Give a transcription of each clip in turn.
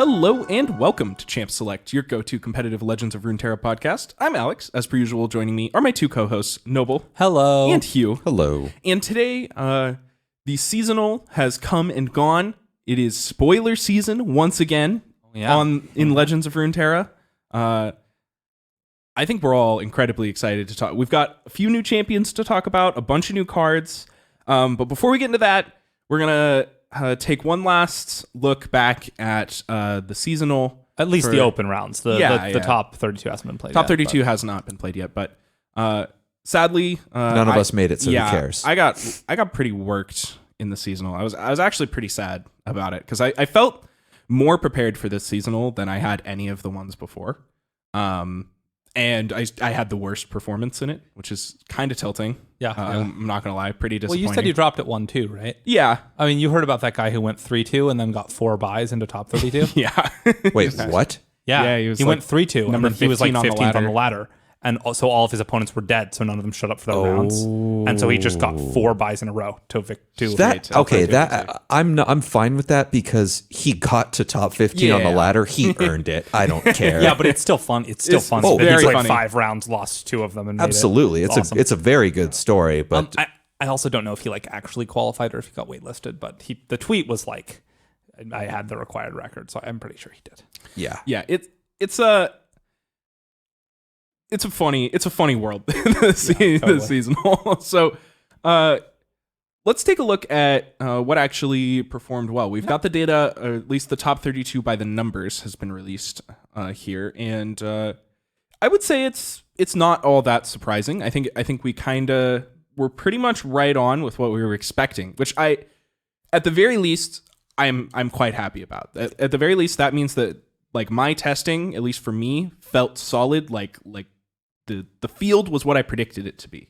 Hello and welcome to Champ Select, your go-to competitive Legends of Runeterra podcast. I'm Alex. As per usual, joining me are my two co-hosts, Noble. Hello. And Hugh. Hello. And today, the seasonal has come and gone. It is spoiler season once again in Legends of Runeterra. I think we're all incredibly excited to talk. We've got a few new champions to talk about, a bunch of new cards. But before we get into that, we're going to take one last look back at the seasonal. At least the open rounds. The top 32 hasn't been played Top yet. 32 has not been played yet, but sadly... None of us made it, so who cares? I got pretty worked in the seasonal. I was actually pretty sad about it, because I felt more prepared for this seasonal than I had any of the ones before. And I had the worst performance in it, which is kind of tilting. Yeah. I'm not going to lie. Pretty disappointing. Well, you said you dropped at 1-2, right? Yeah. I mean, you heard about that guy who went 3-2 and then got 4 buys into top 32? Yeah. Wait, what? Yeah, he went 3-2. number And he was like 15 on the 15th on the ladder. ladder. And so all of his opponents were dead, so none of them showed up for their rounds. And so he just got 4 buys in a row I'm fine with that because he got to top 15 on the ladder. He earned it. I don't care. Yeah, but it's still fun. It's still fun. Oh, very he's like funny. 5 rounds, lost 2 of them, and Absolutely. made it awesome. It's a very good story, but I also don't know if he like actually qualified or if he got waitlisted, but the tweet was like, I had the required record, so I'm pretty sure he did. yeah. Yeah. It's a funny world, the seasonal. So let's take a look at what actually performed well. We've got the data, or at least the top 32 by the numbers has been released here, and I would say it's not all that surprising. I think we're pretty much right on with what we were expecting, which at the very least I'm quite happy about. At the very least, that means that like my testing, at least for me, felt solid. Like the field was what I predicted it to be,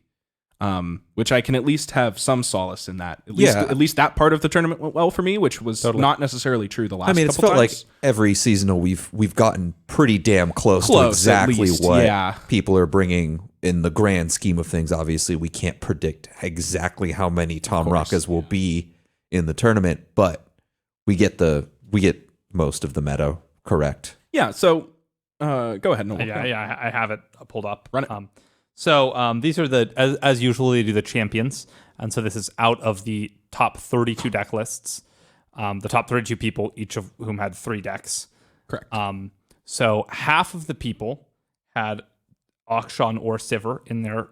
which I can at least have some solace in that. At least that part of the tournament went well for me, which was not necessarily true the last. I mean, it's couple felt times. like every seasonal we've gotten pretty damn close to exactly what people are bringing in the grand scheme of things. Obviously, we can't predict exactly how many Tom Rakas will be in the tournament, but we get most of the meta correct. Yeah. So go ahead, Noel. Yeah, I have it pulled up. Run it. So these are as usual, they do the champions, and so this is out of the top 32 deck lists. The top 32 people, each of whom had 3 decks. Correct. So half of the people had Akshan or Sivir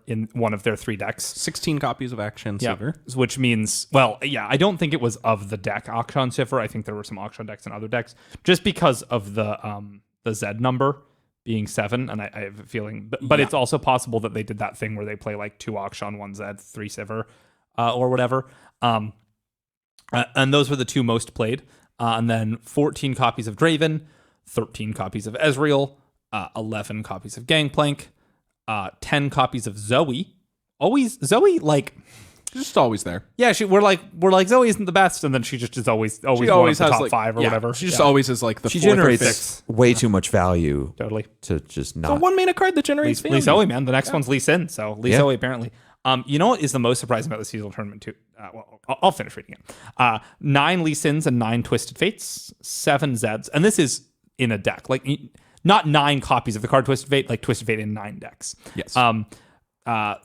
in one of their 3 decks. 16 copies of Akshan Sivir. Which means, I don't think it was of the deck Akshan Sivir. I think there were some Akshan decks and other decks, just because of the Z number being 7, and I have a feeling, but it's also possible that they did that thing where they play like 2 Akshan, 1 Z, 3 Sivir, or whatever. And those were the 2 most played. And then 14 copies of Draven, 13 copies of Ezreal, 11 copies of Gangplank, 10 copies of Zoe. Always Zoe, like, She's just always there. yeah. We're like Zoe isn't the best, and then she just is always one of the top like, 5 or whatever. She just always is like the She 4th or generates 5th. way too much value Totally. to just A not. 1 mana card that generates Lee value. Zoe, man. The next one's Lee Sin. So Lee Zoe, apparently. You know what is the most surprising about the seasonal tournament too? I'll finish reading it. 9 Lee Sins and 9 Twisted Fates, 7 Zeds, and this is in a deck. Like, not 9 copies of the card Twisted Fate, like Twisted Fate in 9 decks. Yes.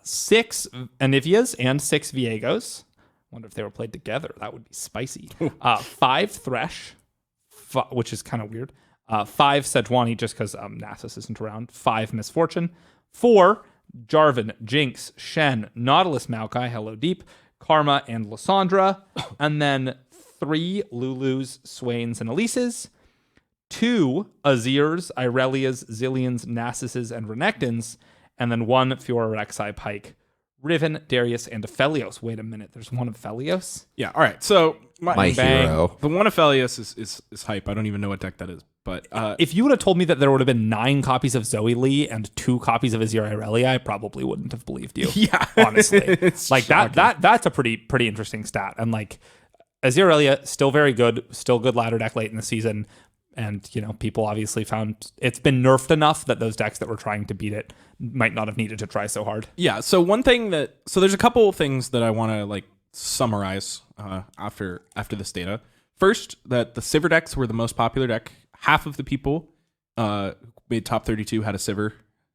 6 Anivias and 6 Viegos. Wonder if they were played together. That would be spicy. 5 Thresh, which is kind of weird. 5 Sejuani, just because Nasus isn't around. 5 Misfortune. 4 Jarvan, Jinx, Shen, Nautilus, Maokai, Hello Deep, Karma, and Lysandra. And then 3 Lulus, Swains, and Elises. 2 Azirs, Irelias, Zillions, Nasuses, and Renekton's. And then 1 Fiora Rek'Sai, Pike, Riven, Darius, and Aphelios. Wait a minute, there's 1 Aphelios? Yeah, all right. So My hero. the one Aphelios is hype. I don't even know what deck that is. But If you would have told me that there would have been 9 copies of Zoe Lee and 2 copies of Azir Irelia, I probably wouldn't have believed you. Yeah. Honestly. It's like shocking. that's a pretty interesting stat. And like Azir Irelia, still very good, still good ladder deck late in the season. And, people obviously found it's been nerfed enough that those decks that were trying to beat it might not have needed to try so hard. Yeah. So there's a couple of things that I want to like summarize after this data. First, that the Sivir decks were the most popular deck. half of the people who made top 32 had a Sivir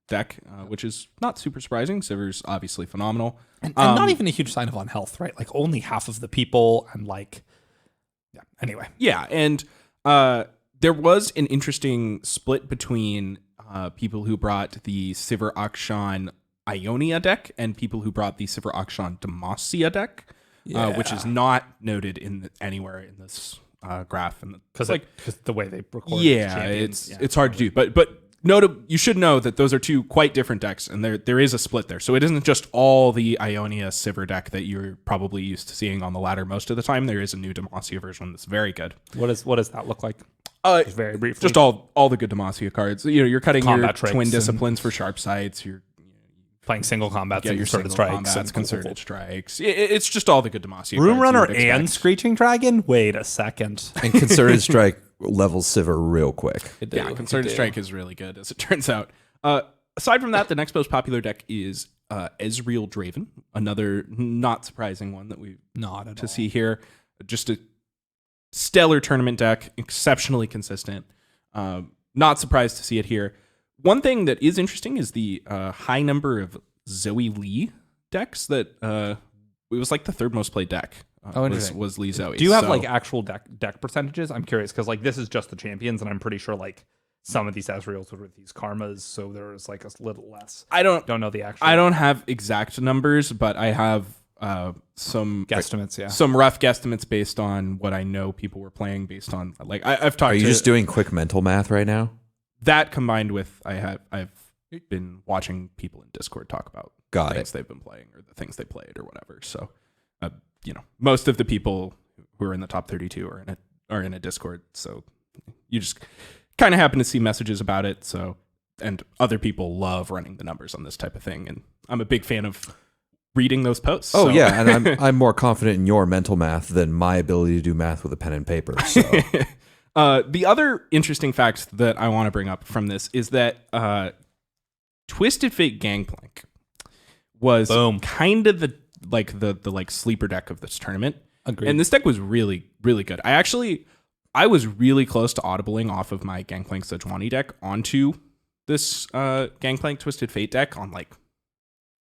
deck, which is not super surprising. Sivir's obviously phenomenal. And not even a huge sign of unhealth, right? Like only half of the people, and like, yeah. Anyway. Yeah, and there was an interesting split between people who brought the Sivir Akshan Ionia deck and people who brought the Sivir Akshan Demacia deck, which is not noted anywhere in this graph. Because the way they record. Yeah, it's hard to do, but you should know that those are two quite different decks, and there is a split there. So it isn't just all the Ionia Sivir deck that you're probably used to seeing on the ladder most of the time. There is a new Demacia version that's very good. What does that look like? Just very briefly. Just all the good Demacia cards. You're cutting combat your twin disciplines for sharp sights. You're playing single combats and concerted strikes. And concerted strikes. It's just all the good Demacia Room cards. Runner and Screeching Dragon? Wait a second. And concerted strike levels Sivir real quick. Concerted strike is really good, as it turns out. Aside from that, the next most popular deck is Ezreal Draven, another not surprising one that we see here. Just a stellar tournament deck, exceptionally consistent. Not surprised to see it here. One thing that is interesting is the high number of Zoe Lee decks that it was like the third most played deck. Was Lee Zoe. Do you have like actual deck percentages? I'm curious because like this is just the champions, and I'm pretty sure like some of these Ezreals were with these karmas, so there's like a little less. I don't know the actual. I don't have exact numbers, but I have some guesstimates, some rough guesstimates based on what I know people were playing based on. Like I've talked. Are you just doing quick mental math right now? That combined with I've been watching people in Discord talk about things they've been playing or the things they played or whatever. So, most of the people who are in the top 32 are in a Discord. So you just kind of happen to see messages about it. So, and other people love running the numbers on this type of thing. And I'm a big fan of reading those posts. Oh, so. Yeah. And I'm more confident in your mental math than my ability to do math with a pen and paper. So. The other interesting fact that I want to bring up from this is that Twisted Fate Gangplank was kind of the sleeper deck of this tournament. Agreed. And this deck was really, really good. I was really close to audibling off of my Gangplank Sejuani deck onto this Gangplank Twisted Fate deck on like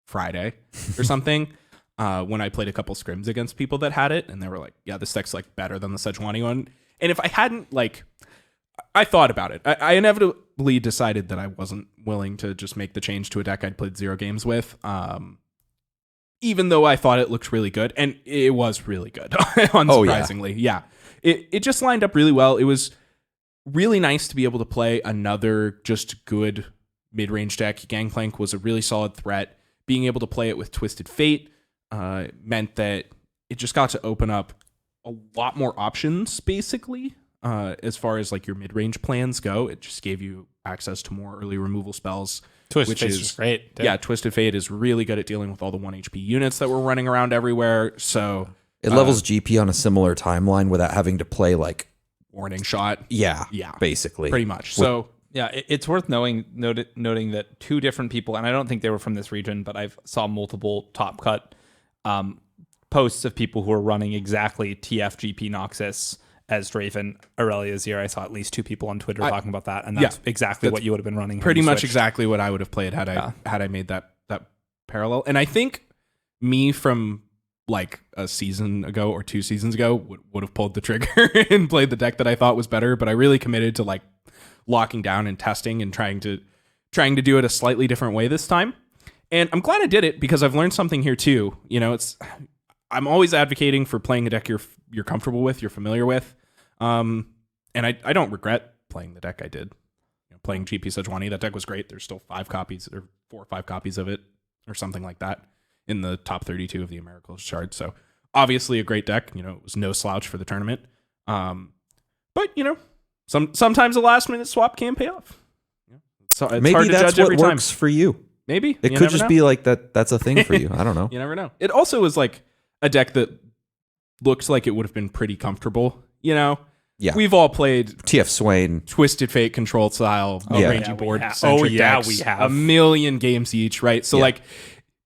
Friday or something. When I played a couple scrims against people that had it, and they were like, yeah, this deck's like better than the Sejuani one. And if I hadn't, I thought about it. I inevitably decided that I wasn't willing to just make the change to a deck I'd played 0 games with, even though I thought it looked really good. And it was really good, unsurprisingly. Yeah. It just lined up really well. It was really nice to be able to play another just good mid-range deck. Gangplank was a really solid threat. Being able to play it with Twisted Fate meant that it just got to open up a lot more options, basically, as far as like your mid-range plans go. It just gave you access to more early removal spells. Twisted Fate is great. Yeah, Twisted Fate is really good at dealing with all the 1 HP units that were running around everywhere. So it levels GP on a similar timeline without having to play like Warning Shot. Yeah, basically, pretty much. So yeah, it's worth noting that 2 different people, and I don't think they were from this region, but I've saw multiple Top Cut posts of people who are running exactly TFGP Noxus as Draven, Aurelia Azir. I saw at least 2 people on Twitter talking about that, and that's exactly what you would have been running. Pretty much exactly what I would have played had I made that parallel. And I think me from like a season ago or 2 seasons ago would have pulled the trigger and played the deck that I thought was better, but I really committed to like locking down and testing and trying to do it a slightly different way this time. And I'm glad I did it because I've learned something here too. I'm always advocating for playing a deck you're comfortable with, you're familiar with. And I don't regret playing the deck I did. Playing GP Sejuani, that deck was great. There's still 5 copies or 4 or 5 copies of it or something like that in the top 32 of the Americas chart. So obviously a great deck. It was no slouch for the tournament. But sometimes a last minute swap can pay off. So it's maybe hard to that's judge every what time. Works for you. Maybe it could just be like that. That's a thing for you. I don't know. You never know. It also was like a deck that looks like it would have been pretty comfortable. Yeah, we've all played TF Swain, Twisted Fate control style, rangy board. We have a million games each, right? So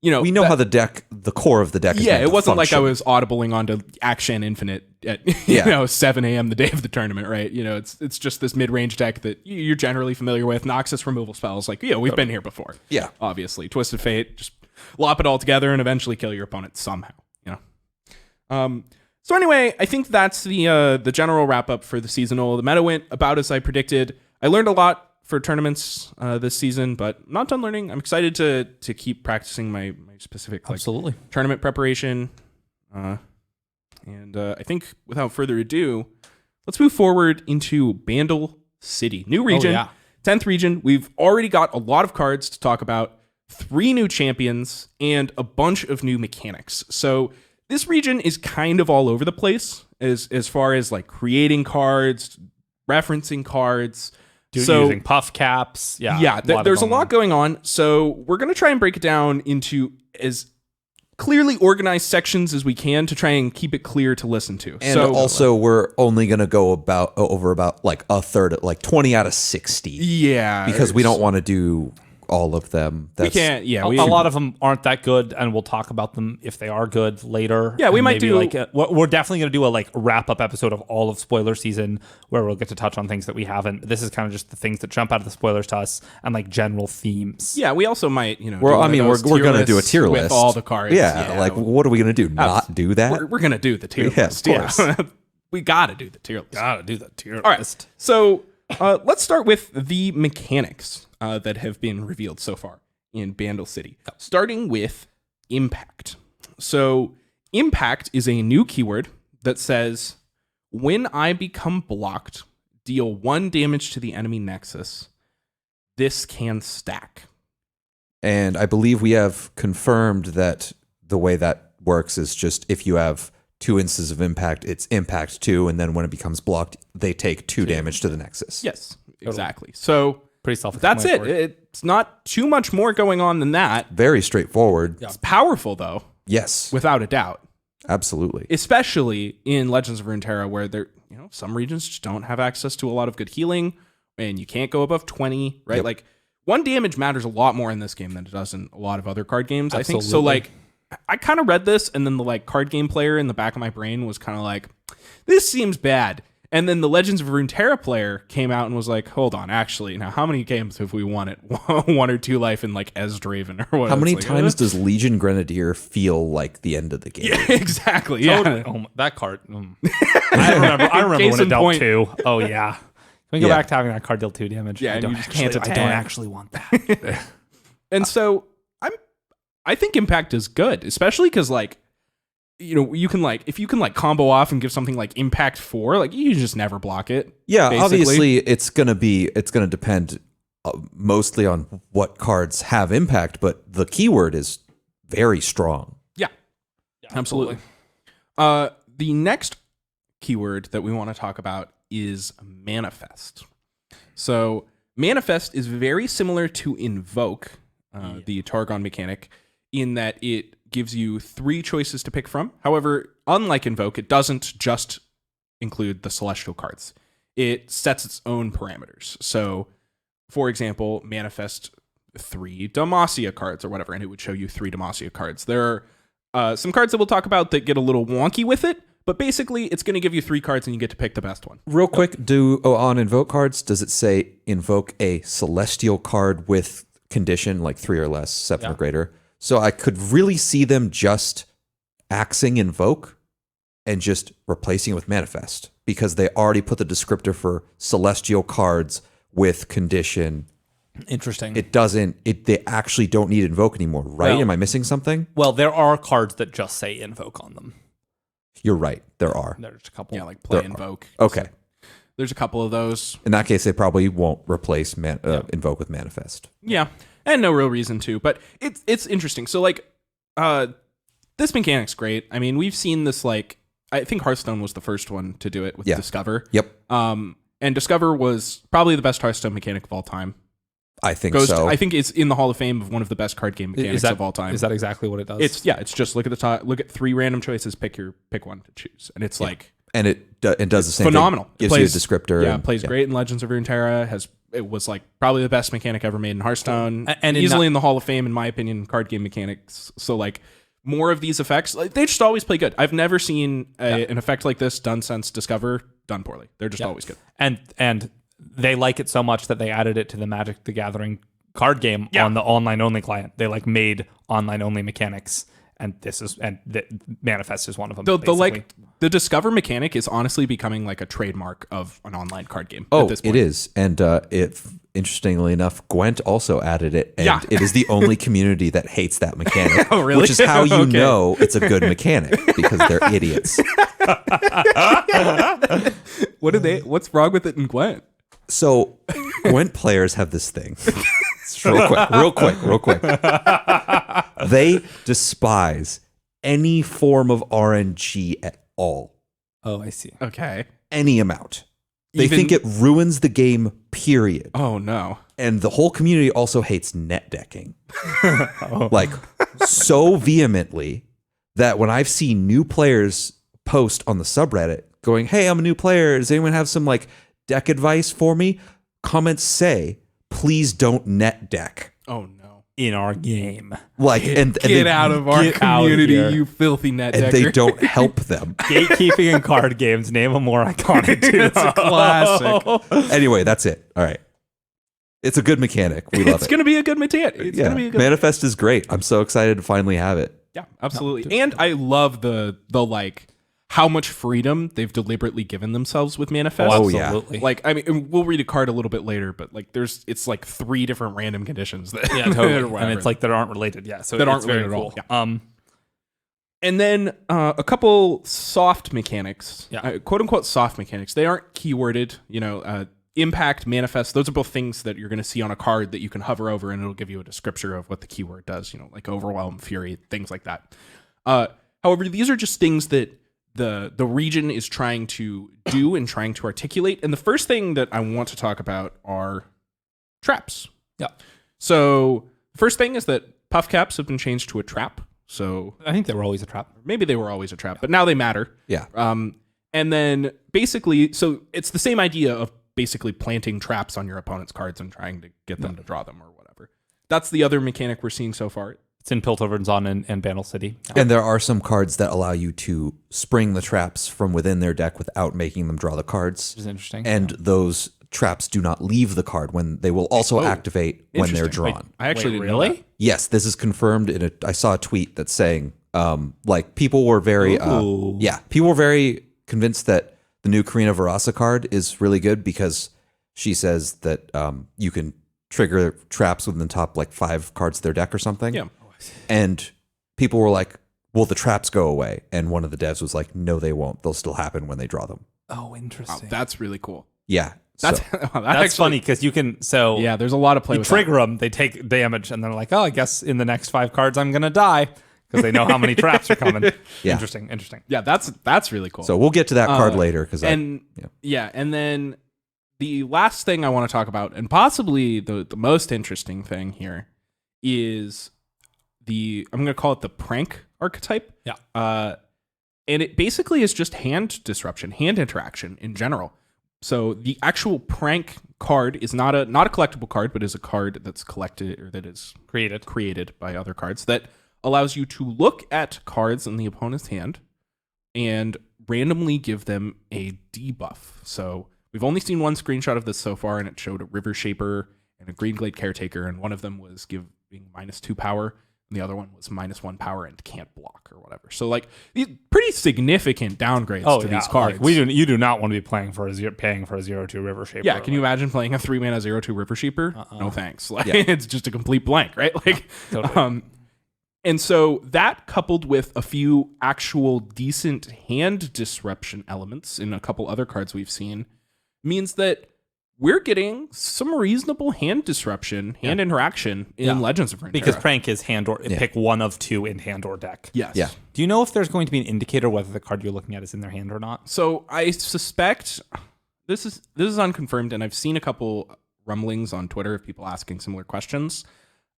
we know how the core of the deck. Is it wasn't like I was audibling onto Akshan Infinite at 7 a.m. the day of the tournament, right? It's just this mid-range deck that you're generally familiar with. Noxus removal spells, like, we've been here before. Yeah. Obviously. Twisted Fate, just lop it all together and eventually kill your opponent somehow, So anyway, I think that's the general wrap-up for the seasonal. The meta went about as I predicted. I learned a lot for tournaments this season, but I'm not done learning. I'm excited to keep practicing my specific tournament preparation. And I think without further ado, let's move forward into Bandle City. New region, 10th region. We've already got a lot of cards to talk about, 3 new champions, and a bunch of new mechanics. So this region is kind of all over the place as far as like creating cards, referencing cards. Using puff caps. There's a lot going on. So we're going to try and break it down into as clearly organized sections as we can to try and keep it clear to listen to. And also, we're only going to go over about like a third, like 20 out of 60. Yeah. Because we don't want to do all of them. We can't. Yeah. A lot of them aren't that good, and we'll talk about them if they are good later. Yeah, we might do we're definitely going to do a wrap up episode of all of spoiler season where we'll get to touch on things that we haven't. This is kind of just the things that jump out of the spoilers to us and like general themes. Yeah, we also might, we're going to do a tier list with all the cards. Yeah, like what are we going to do? Not do that? We're going to do the tier list. Of course. Yeah. We got to do the tier list. Got to do the tier all list. Right. So let's start with the mechanics that have been revealed so far in Bandle City, starting with Impact. So Impact is a new keyword that says, when I become blocked, deal 1 damage to the enemy nexus. This can stack. And I believe we have confirmed that the way that works is just if you have 2 instances of impact, it's impact 2, and then when it becomes blocked, they take 2 damage to the nexus. Yes, exactly. So pretty self-explanatory. That's it. It's not too much more going on than that. Very straightforward. It's powerful, though. Yes. Without a doubt. Absolutely. Especially in Legends of Runeterra, where some regions just don't have access to a lot of good healing, and you can't go above 20, right? Yep. Like, 1 damage matters a lot more in this game than it does in a lot of other card games, Absolutely. I think. So, like, I kind of read this, and then the card game player in the back of my brain was kind of like, this seems bad. And then the Legends of Runeterra player came out and was like, hold on, actually, now how many games have we won it? 1 or 2 life in like Esdraven or whatever? How many times does Legion Grenadier feel like the end of the game? Yeah, exactly. Yeah. Oh, that card. I remember when it dealt 2. Oh, yeah. Can we go back to having that card deal 2 damage? Yeah, I don't actually want that. And so I think Impact is good, especially because you can if you can combo off and give something like Impact 4, you just never block it. Yeah, basically. Obviously it's gonna depend mostly on what cards have impact, but the keyword is very strong. Yeah, absolutely. The next keyword that we want to talk about is Manifest. So Manifest is very similar to Invoke, the Targon mechanic, in that it gives you 3 choices to pick from. However, unlike Invoke, it doesn't just include the celestial cards. It sets its own parameters. So, for example, Manifest 3 Demacia cards or whatever, and it would show you 3 Demacia cards. There are some cards that we'll talk about that get a little wonky with it, but basically it's going to give you 3 cards and you get to pick the best one. Real quick, on Invoke cards, does it say invoke a celestial card with condition, like 3 or less, 7 or greater? So I could really see them just axing Invoke and just replacing it with Manifest, because they already put the descriptor for celestial cards with condition. Interesting. They actually don't need Invoke anymore, right? Well, am I missing something? Well, there are cards that just say Invoke on them. You're right. There are. There's a couple. Yeah, like play Invoke. Okay. So there's a couple of those. In that case, they probably won't replace Invoke with Manifest. Yeah. And no real reason to, but it's interesting. So this mechanic's great. I mean, we've seen this I think Hearthstone was the first one to do it with Discover. Yep. And Discover was probably the best Hearthstone mechanic of all time. I think so. I think it's in the Hall of Fame of one of the best card game mechanics of all time. Is that exactly what it does? It's just look at the top, look at 3 random choices, pick one to choose, and it's and it does the same phenomenal. thing. Gives you a descriptor. Yeah, plays great in Legends of Runeterra. It was probably the best mechanic ever made in Hearthstone, and easily in the Hall of Fame in my opinion, card game mechanics. So more of these effects, like, they just always play good. I've never seen an effect like this done since Discover done poorly. They're just always good. And they like it so much that they added it to the Magic the Gathering card game on the online only client. They like made online only mechanics, and the Manifest is one of them. The Discover mechanic is honestly becoming like a trademark of an online card game. Oh, at this point. it is, and interestingly enough, Gwent also added it, and it is the only community that hates that mechanic. Oh, really? Which is how you know it's a good mechanic, because they're idiots. What's wrong with it in Gwent? So Gwent players have this thing. Real quick. They despise any form of RNG at all. Oh, I see. Okay. Any amount. They think it ruins the game, period. Oh, no. And the whole community also hates net decking. Like, so vehemently that when I've seen new players post on the subreddit going, hey, I'm a new player. Does anyone have some like deck advice for me? Comments say, please don't net deck. Oh, no. In our game. Like, get out of our community, you filthy net decker. And they don't help them. Gatekeeping in card games. Name a more iconic dude. It's a classic. Anyway, that's it. All right. It's a good mechanic. We love it. It's going to be a good mechanic. It's going to be a good Manifest is great. I'm so excited to finally have it. Yeah, absolutely. And I love the like how much freedom they've deliberately given themselves with Manifest. Oh, yeah. Like, I mean, we'll read a card a little bit later, but like it's like 3 different random conditions that totally. And it's like that aren't related. Yeah, so that aren't very related cool. at all. Yeah. And then a couple soft mechanics, quote unquote soft mechanics. They aren't keyworded, impact, manifest. Those are both things that you're going to see on a card that you can hover over and it'll give you a descriptor of what the keyword does, like overwhelm, fury, things like that. However, these are just things that the region is trying to do and trying to articulate. And the first thing that I want to talk about are traps. Yeah. So the first thing is that puff caps have been changed to a trap. So I think they were always a trap. Maybe they were always a trap, but now they matter. Yeah. And then basically, so it's the same idea of basically planting traps on your opponent's cards and trying to get them to draw them or whatever. That's the other mechanic we're seeing so far. It's in Piltover Zone and Bandle City. And there are some cards that allow you to spring the traps from within their deck without making them draw the cards. Which is interesting. And those traps do not leave the card when they will also activate when they're drawn. I actually didn't really? know that. Yes, this is confirmed I saw a tweet that's saying like people were very people were very convinced that the new Karina Varasa card is really good because she says that you can trigger traps within the top like 5 cards of their deck or something. Yeah. And people were like, will the traps go away? And one of the devs was like, no, they won't. They'll still happen when they draw them. Oh, interesting. Wow, that's really cool. Yeah. That's actually funny because you can. So yeah, there's a lot of play. You with trigger them, they take damage, and they're like, oh, I guess in the next 5 cards I'm gonna die because they know how many traps are coming. Yeah. Interesting. Yeah, that's really cool. So we'll get to that card later and then the last thing I want to talk about, and possibly the most interesting thing here, is I'm going to call it the prank archetype. Yeah. And it basically is just hand disruption, hand interaction in general. So the actual prank card is not a collectible card, but is a card that's collected or that is created by other cards that allows you to look at cards in the opponent's hand and randomly give them a debuff. So we've only seen one screenshot of this so far, and it showed a River Shaper and a Greenglade Caretaker, and one of them was giving -2 power, and the other one was -1 power and can't block or whatever. So like pretty significant downgrades to these cards. Like you do not want to be paying for a 0/2 River Shaper. Yeah, can you imagine playing a 3-mana 0/2 River Shaper? No thanks. Like it's just a complete blank, right? Like totally. And so that coupled with a few actual decent hand disruption elements in a couple other cards we've seen means that we're getting some reasonable hand disruption, hand interaction in Legends of Runeterra. Because prank is hand or pick one of 2 in hand or deck. Yes. Yeah. Do you know if there's going to be an indicator whether the card you're looking at is in their hand or not? So I suspect this is unconfirmed, and I've seen a couple rumblings on Twitter of people asking similar questions.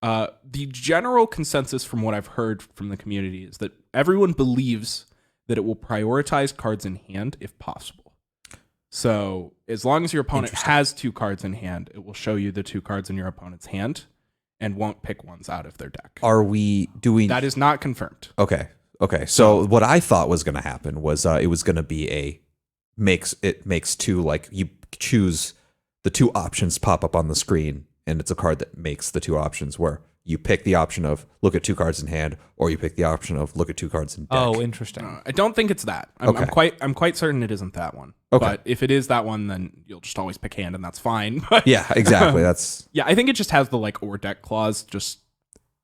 The general consensus from what I've heard from the community is that everyone believes that it will prioritize cards in hand if possible. So as long as your opponent has 2 cards in hand, it will show you the 2 cards in your opponent's hand. and won't pick ones out of their deck. Are we doing that? Is not confirmed. Okay. So what I thought was going to happen was it was going to be makes two, like you choose the two options pop up on the screen, and it's a card that makes the two options where you pick the option of look at 2 cards in hand, or you pick the option of look at 2 cards in deck. Oh, interesting. I don't think it's that. I'm quite certain it isn't that one. Okay. But if it is that one, then you'll just always pick hand, and that's fine. But, yeah, exactly. That's I think it just has the like or deck clause just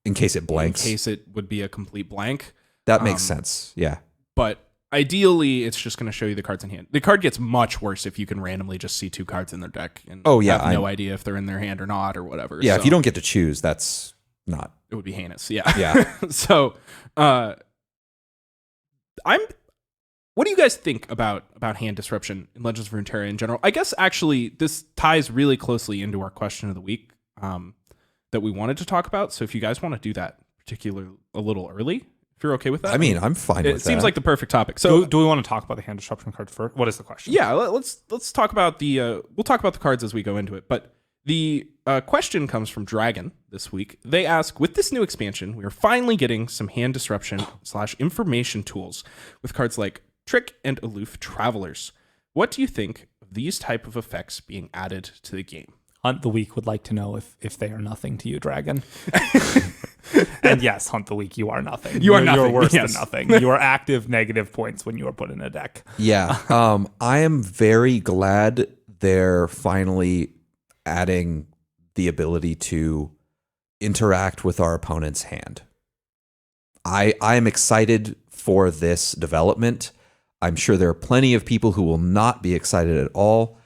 in case it blanks. In case it would be a complete blank. That makes sense. Yeah. But ideally, it's just going to show you the cards in hand. The card gets much worse if you can randomly just see 2 cards in their deck and have no idea if they're in their hand or not or whatever. Yeah, if you don't get to choose, that's not. It would be heinous. Yeah. Yeah. So, what do you guys think about hand disruption in Legends of Runeterra in general? I guess actually this ties really closely into our question of the week that we wanted to talk about. So if you guys want to do that particularly a little early, if you're okay with that. I mean, I'm fine with that. It seems like the perfect topic. So do we want to talk about the hand disruption card first? What is the question? Yeah, let's talk about we'll talk about the cards as we go into it. But the question comes from Dragon this week. They ask, with this new expansion, we are finally getting some hand disruption / information tools with cards like Trick and Aloof Travelers. What do you think of these type of effects being added to the game? Hunt the Week would like to know if they are nothing to you, Dragon. And yes, Hunt the Week, you are nothing. You're nothing. You're worse Yes. than nothing. You are active negative points when you are put in a deck. Yeah. I am very glad they're finally adding the ability to interact with our opponent's hand. I am excited for this development. I'm sure there are plenty of people who will not be excited at all.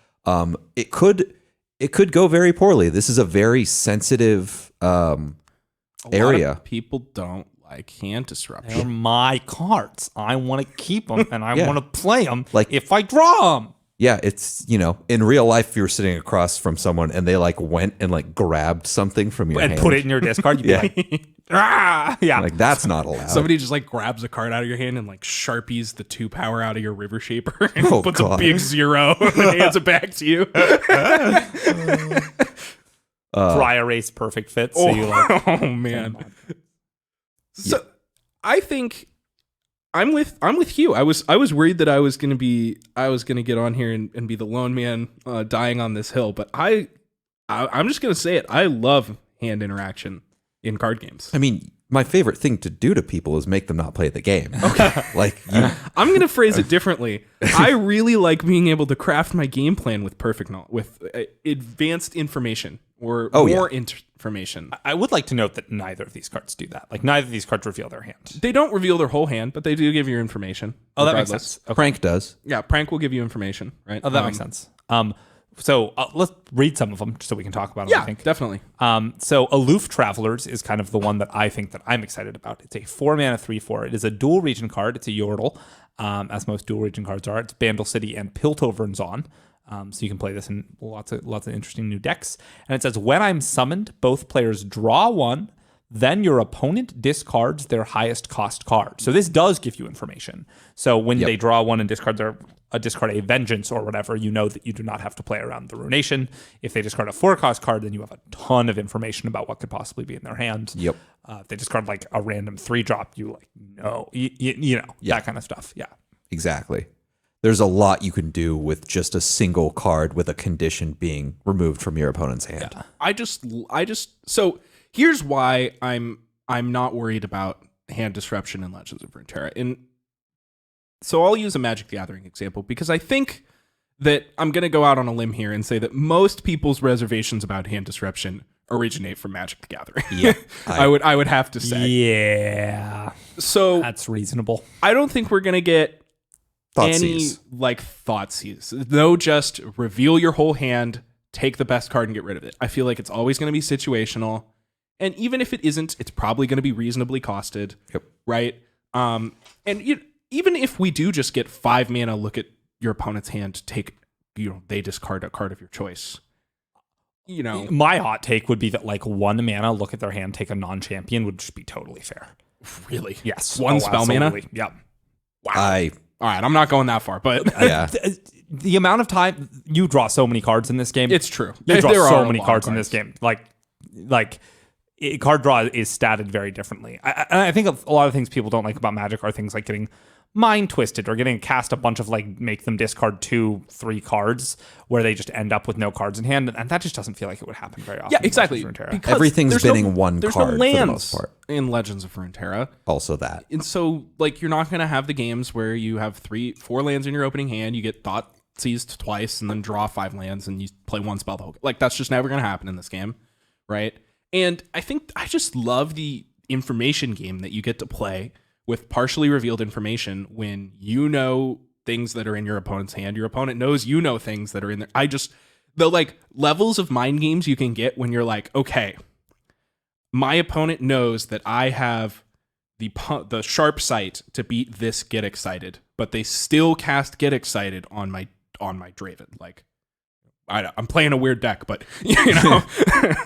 It could go very poorly. This is a very sensitive area. Lot of people don't like hand disruption. They're my cards. I want to keep them and I Yeah. want to play them Like- if I draw them. Yeah, it's, in real life, if you were sitting across from someone and they like went and like grabbed something from your And hand. put it in your discard. You'd be like, ah! Yeah. Like, that's not allowed. Somebody just like grabs a card out of your hand and like Sharpies the 2 power out of your River Shaper and Oh, puts God. a big 0 and hands it back to you. Dry erase perfect fit. So you like, Oh man. So I think I'm with Hugh. I was worried that I was gonna get on here and be the lone man dying on this hill, but I'm just gonna say it. I love hand interaction in card games. I mean, my favorite thing to do to people is make them not play the game. Okay. I'm gonna phrase it differently. I really like being able to craft my game plan with advanced information or more information. I would like to note that neither of these cards do that. Like neither of these cards reveal their hand. They don't reveal their whole hand, but they do give you information. Oh, that makes regardless. sense. Okay. Prank does. Yeah, Prank will give you information, right? Oh, that makes sense. So let's read some of them just so we can talk about them. Yeah, I think. definitely. So Aloof Travelers is kind of the one that I think that I'm excited about. It's a 4-mana 3/4. It is a dual region card. It's a Yordle, as most dual region cards are. It's Bandle City and Piltover's on. So you can play this in lots of interesting new decks. And it says, when I'm summoned, both players draw 1, then your opponent discards their highest cost card. So this does give you information. So when they draw 1 and discard a Vengeance or whatever, you know that you do not have to play around the Runation. If they discard a 4-cost card, then you have a ton of information about what could possibly be in their hand. Yep. If they discard like a random 3-drop, you know, that kind of stuff. Yeah. Exactly. There's a lot you can do with just a single card with a condition being removed from your opponent's hand. Yeah. I just so here's why I'm not worried about hand disruption in Legends of Runeterra. And so I'll use a Magic the Gathering example because I think that I'm going to go out on a limb here and say that most people's reservations about hand disruption originate from Magic the Gathering. Yeah. I would have to say. Yeah. So That's reasonable. I don't think we're going to get Thoughtseize. any like Thoughtseize. No, just reveal your whole hand, take the best card and get rid of it. I feel like it's always going to be situational. And even if it isn't, it's probably going to be reasonably costed. Yep. Right? And even if we do just get 5 mana, look at your opponent's hand, they discard a card of your choice. My hot take would be that like 1 mana, look at their hand, take a non-champion would just be totally fair. Really? Yes. One spell mana? Absolutely. Yep. Wow. All right, I'm not going that far, but Yeah. The amount of time you draw so many cards in this game. it's true. You draw There are so a many lot of cards in this game. Like card draw is statted very differently. I think a lot of things people don't like about Magic are things like getting mind twisted or getting cast a bunch of like make them discard 2-3 cards where they just end up with no cards in hand, and that just doesn't feel like it would happen very often. Yeah, exactly. Everything's spinning one there's card no lands for the most part. In Legends of Runeterra. Also that. And so like you're not going to have the games where you have 4 lands in your opening hand, you get thought seized twice and then draw 5 lands and you play one spell the whole game. Like that's just never going to happen in this game, right? And I think I just love the information game that you get to play with partially revealed information when you know things that are in your opponent's hand. Your opponent knows you know things that are in there. The like levels of mind games you can get when you're like, okay, my opponent knows that I have the sharp sight to beat this Get Excited, but they still cast Get Excited on my Draven. Like, I'm playing a weird deck, but you know,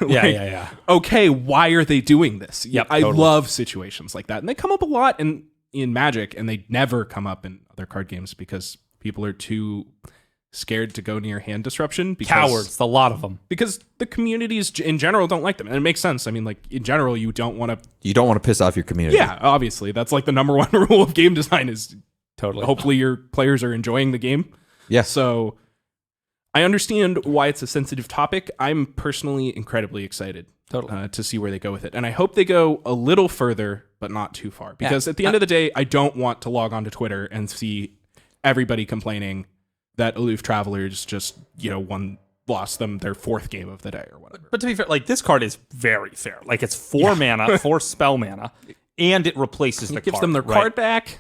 yeah. Okay, why are they doing this? Yep, I totally. love situations like that, and they come up a lot in Magic, and they never come up in other card games because people are too scared to go near hand disruption. Cowards, a lot of them. Because the communities in general don't like them, and it makes sense. I mean, like in general, you don't want to piss off your community. Yeah, obviously, that's like the number one rule of game design is totally. Hopefully, your players are enjoying the game. Yeah. So I understand why it's a sensitive topic. I'm personally incredibly excited to see where they go with it. And I hope they go a little further, but not too far. Because at the end of the day, I don't want to log on to Twitter and see everybody complaining that Aloof Travelers just, lost them their 4th game of the day or whatever. But to be fair, like this card is very fair. Like it's 4 mana, 4 spell mana, and it replaces the card. It gives them their card back.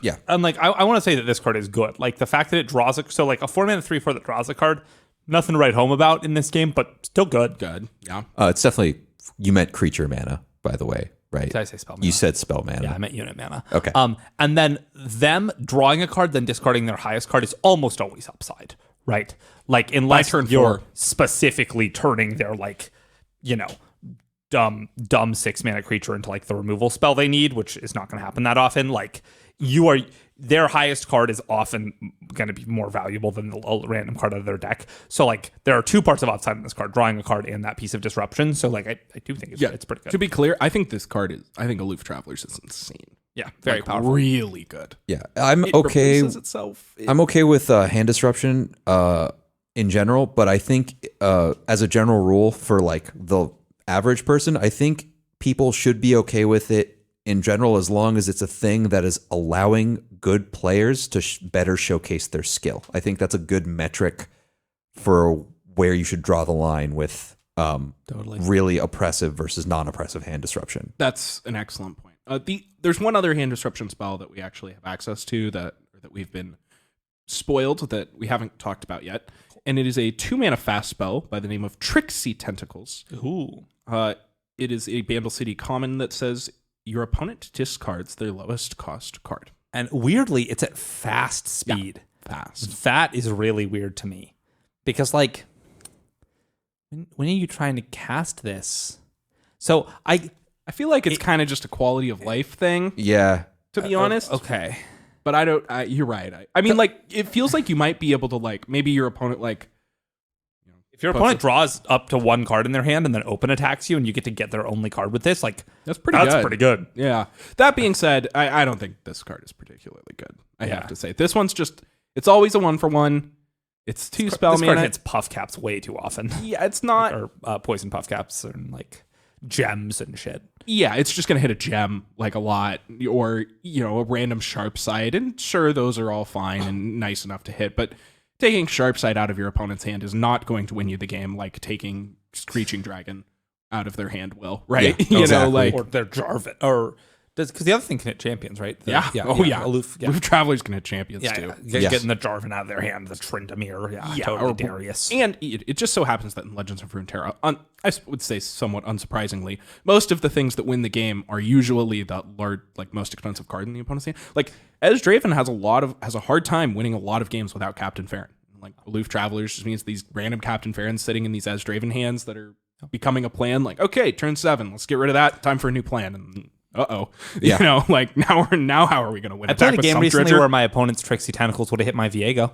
Yeah. And like I want to say that this card is good. Like the fact that it draws a 4 mana 3/4 that draws a card, nothing to write home about in this game, but still good. Good. Yeah. It's definitely, you meant creature mana, by the way, right? Did I say spell mana? You said spell mana. Yeah, I meant unit mana. Okay. And then them drawing a card, then discarding their highest card is almost always upside, right? Like unless turn you're 4. specifically turning their dumb 6 mana creature into like the removal spell they need, which is not going to happen that often. Like their highest card is often going to be more valuable than the random card out of their deck. So like there are 2 parts of upside in this card, drawing a card and that piece of disruption. So like I do think it's pretty good. To be clear, I think this card I think Aloof Travelers is insane. Yeah, very powerful. Really good. Yeah. I'm It okay. replaces itself. I'm okay with hand disruption in general, but I think as a general rule for like the average person, I think people should be okay with it in general as long as it's a thing that is allowing good players to better showcase their skill. I think that's a good metric for where you should draw the line with really oppressive versus non-oppressive hand disruption. That's an excellent point. There's one other hand disruption spell that we actually have access to that we've been spoiled that we haven't talked about yet, and it is a 2-mana fast spell by the name of Tricksy Tentacles. Ooh. It is a Bandle City common that says your opponent discards their lowest cost card. And weirdly, it's at fast speed. Yeah, fast. That is really weird to me. Because, like, when are you trying to cast this? So, I feel like it's kind of just a quality of life thing. Yeah. To be honest. Okay. But I don't, you're right. I mean, like, it feels like you might be able to, like, maybe your opponent, like, if your opponent draws up to 1 card in their hand and then open attacks you and you get to get their only card with this, like, that's pretty good. Yeah. Yeah. That being said, I don't think this card is particularly good. I have to say. This one's just, it's always a 1-for-1. It's 2 spell mana. This card hits puff caps way too often. Yeah, it's not. Or poison puff caps and, like, gems and shit. Yeah, it's just going to hit a gem, like, a lot. Or, a random sharp side. And sure, those are all fine and nice enough to hit. But taking sharp side out of your opponent's hand is not going to win you the game like taking Screeching Dragon out of their hand will, right? Yeah, exactly. Like, or their Jarvan, or because the other thing can hit champions, right? Aloof Travelers can hit champions too. Getting the Jarvan out of their hand, the Tryndamere, totally Darius. And it just so happens that in Legends of Runeterra, I would say somewhat unsurprisingly, most of the things that win the game are usually the large, like most expensive card in the opponent's hand. Like Esdraven has a hard time winning a lot of games without Captain Farron. Like Aloof Travelers just means these random Captain Farrons sitting in these Esdraven hands that are becoming a plan. Like, okay, turn 7, let's get rid of that. Time for a new plan. And like now how are we going to win? I played a game recently where my opponent's Tricksy Tentacles would have hit my Viego.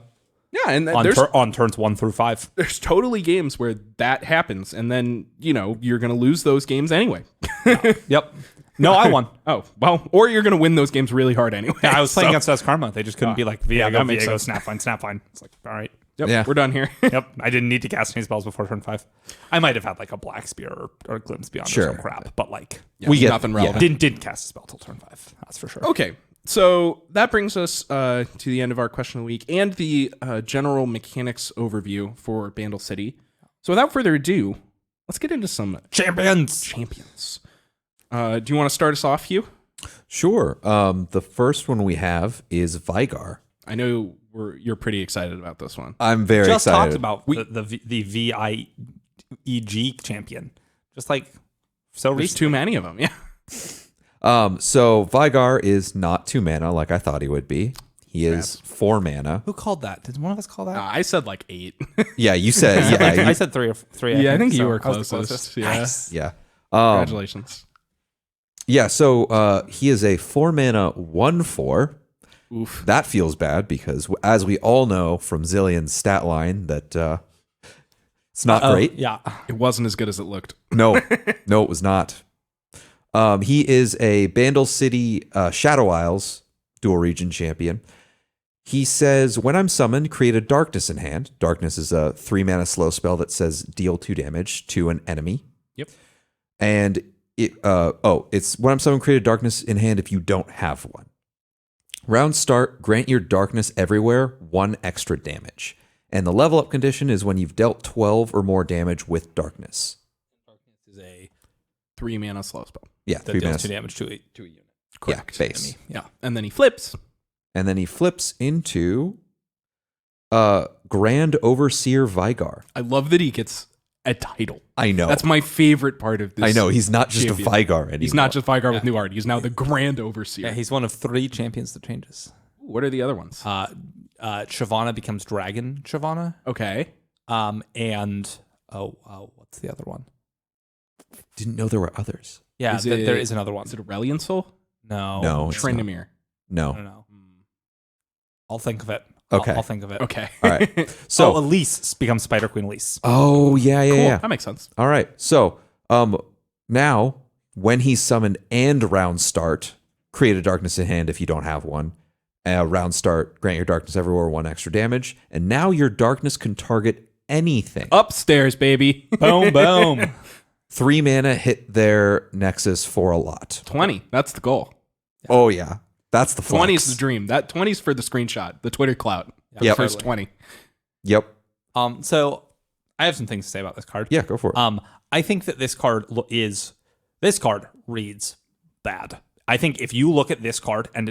Yeah, and on turns 1 through 5. There's totally games where that happens, and then you're going to lose those games anyway. Yep. No, I won. Oh, well, or you're going to win those games really hard anyway. Yeah, I was playing against Karma. They just couldn't be like that makes Viego, sense. Snapvine. It's like, all right. Yep, Yeah. we're done here. Yep. I didn't need to cast any spells before turn 5. I might have had like a Black Spear or Glimpse Beyond or some crap, but like We get nothing relevant. didn't cast a spell till turn 5. That's for sure. Okay, so that brings us to the end of our question of the week and the general mechanics overview for Bandle City. So without further ado, let's get into some Champions. Do you want to start us off, Hugh? Sure. The first one we have is Vygar. I know you're pretty excited about this one. I'm very Just excited. talked about the VIEG champion. Just like so There's recently. too many of them, yeah. So Vygar is not 2 mana like I thought he would be. He is 4 mana. Who called that? Did one of us call that? I said like 8. Yeah, you said I said 3 or 3. Yeah, I think you so were I was the closest. closest. Yeah. Nice. yeah. Congratulations. Yeah, so he is a 4 mana 1/4. Oof. That feels bad because, as we all know from Zillion's stat line, that it's not great. Yeah. It wasn't as good as it looked. No, it was not. He is a Bandle City Shadow Isles dual region champion. He says, when I'm summoned, create a Darkness in hand. Darkness is a 3 mana slow spell that says deal 2 damage to an enemy. Yep. And it's when I'm summoned, create a Darkness in hand if you don't have one. Round start, grant your Darkness everywhere 1 extra damage. And the level up condition is when you've dealt 12 or more damage with Darkness. Darkness is a 3 mana slow spell. Yeah, That 3 deals mana. 2 damage to a unit. Correct. Yeah, base. Yeah. And then he flips. And then he flips into Grand Overseer Vygar. I love that he gets a title. I know. That's my favorite part of this. I know. He's not just champion. a Vygar anymore. He's not just Vygar with new art. He's now the Grand Overseer. Yeah, he's one of 3 champions that changes. What are the other ones? Shyvana becomes Dragon Shyvana. Okay. And what's the other one? Didn't know there were others. Yeah, Is it- there is another one. Is it Aurelion Soul? No. No, it's not. Trindamere. No. No. I'll think of it. Okay. I'll think of it. Okay. All right. So So, Elise becomes Spider Queen Elise. oh, yeah. Cool. Yeah. That makes sense. All right. So, now when he's summoned and round start, create a Darkness in hand if you don't have one. Round start, grant your Darkness everywhere 1 extra damage. And now your Darkness can target anything. Upstairs, baby. Boom, boom. 3 mana, hit their Nexus for a lot. 20. That's the goal. Oh, yeah. That's the flex. 20 is the dream. That 20 is for the screenshot, the Twitter clout. The Yep. first 20. Yep. So I have some things to say about this card. Yeah, go for it. I think that this card reads bad. I think if you look at this card and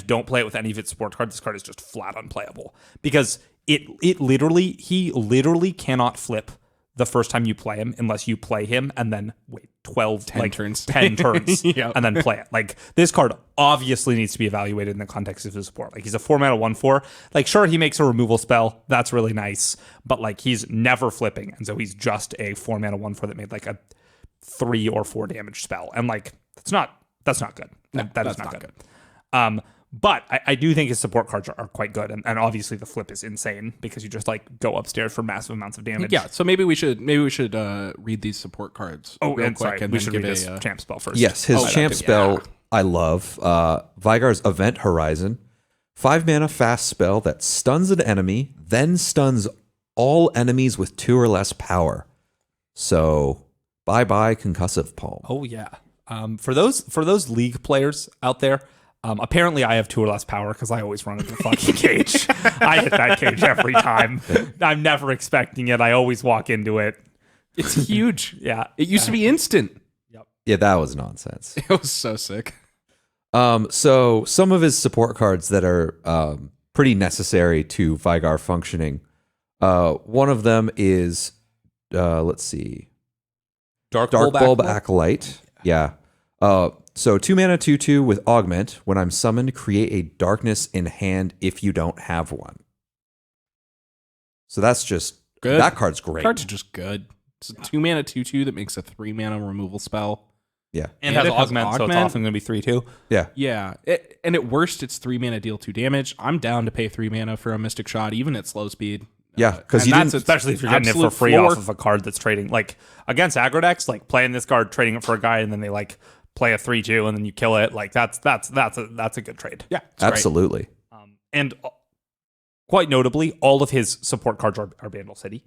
don't play it with any of its support cards, this card is just flat unplayable because he literally cannot flip the first time you play him unless you play him and then wait 10 turns. 10 turns Yep. and then play it. Like this card obviously needs to be evaluated in the context of his support. Like he's a 4 mana 1/4. Like sure he makes a removal spell, that's really nice, but like he's never flipping, and so he's just a 4 mana 1/4 that made like a 3 or 4 damage spell, and like that's not good. That is not good. But I do think his support cards are quite good, and obviously the flip is insane because you just like go upstairs for massive amounts of damage. Yeah, so maybe we should read these support cards real quick, sorry, and we then should give read his a champ spell first. Yes, his champ yeah. spell I love. Vygar's Event Horizon. 5 mana fast spell that stuns an enemy, then stuns all enemies with 2 or less power. So bye-bye Concussive Palm. Oh yeah. For those league players out there, apparently I have 2 or less power because I always run into the fucking cage. I hit that cage every time. I'm never expecting it. I always walk into it. It's huge. Yeah. It used to be instant. Yeah, that was nonsense. It was so sick. So some of his support cards that are pretty necessary to Vygar functioning. One of them is, let's see, Dark Bulb Acolyte. Yeah. So 2 mana 2/2 with Augment. When I'm summoned, create a Darkness in hand if you don't have one. So that's just Good. That card's great. Card's just good. It's a 2 mana 2/2 that makes a 3 mana removal spell. Yeah. And And has it has augment, so it's augment. often going to be 3/2. Yeah. Yeah. And at worst, it's 3 mana, deal 2 damage. I'm down to pay 3 mana for a Mystic Shot, even at slow speed. Yeah, because and you that's didn't. Especially if you're getting it for absolute free floor. off of a card that's trading. Like, against aggro decks, like, playing this card, trading it for a guy, and then they, like, play a 3/2, and then you kill it. Like, that's a good trade. Yeah. It's great. Absolutely. And quite notably, all of his support cards are Bandle City,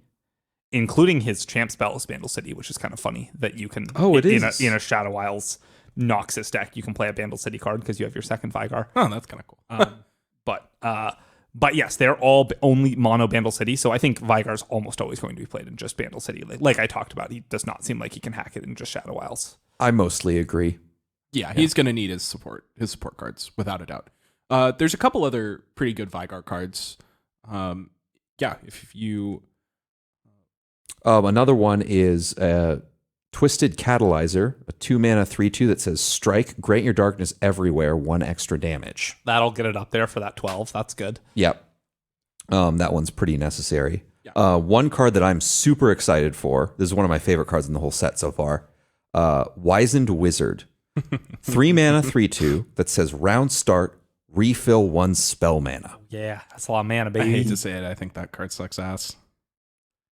including his champ spell is Bandle City, which is kind of funny that you can. Oh, it in is. in a Shadow Isles Noxus deck, you can play a Bandle City card because you have your second Vygar. Oh, that's kind of cool. But yes, they're all only mono Bandle City, so I think Vygar's almost always going to be played in just Bandle City. Like I talked about, he does not seem like he can hack it in just Shadow Isles. I mostly agree. Yeah, he's going to need his support cards, without a doubt. There's a couple other pretty good Vygar cards. Yeah, if you... Another one is Twisted Catalyzer, a 2-mana 3/2 that says strike, grant your darkness everywhere, 1 extra damage. That'll get it up there for that 12. That's good. Yep. That one's pretty necessary. Yeah. One card that I'm super excited for, this is one of my favorite cards in the whole set so far, Wizened Wizard. 3 mana 3/2 that says round start, refill 1 spell mana. Yeah, that's a lot of mana, I baby. hate to say it, I think that card sucks ass.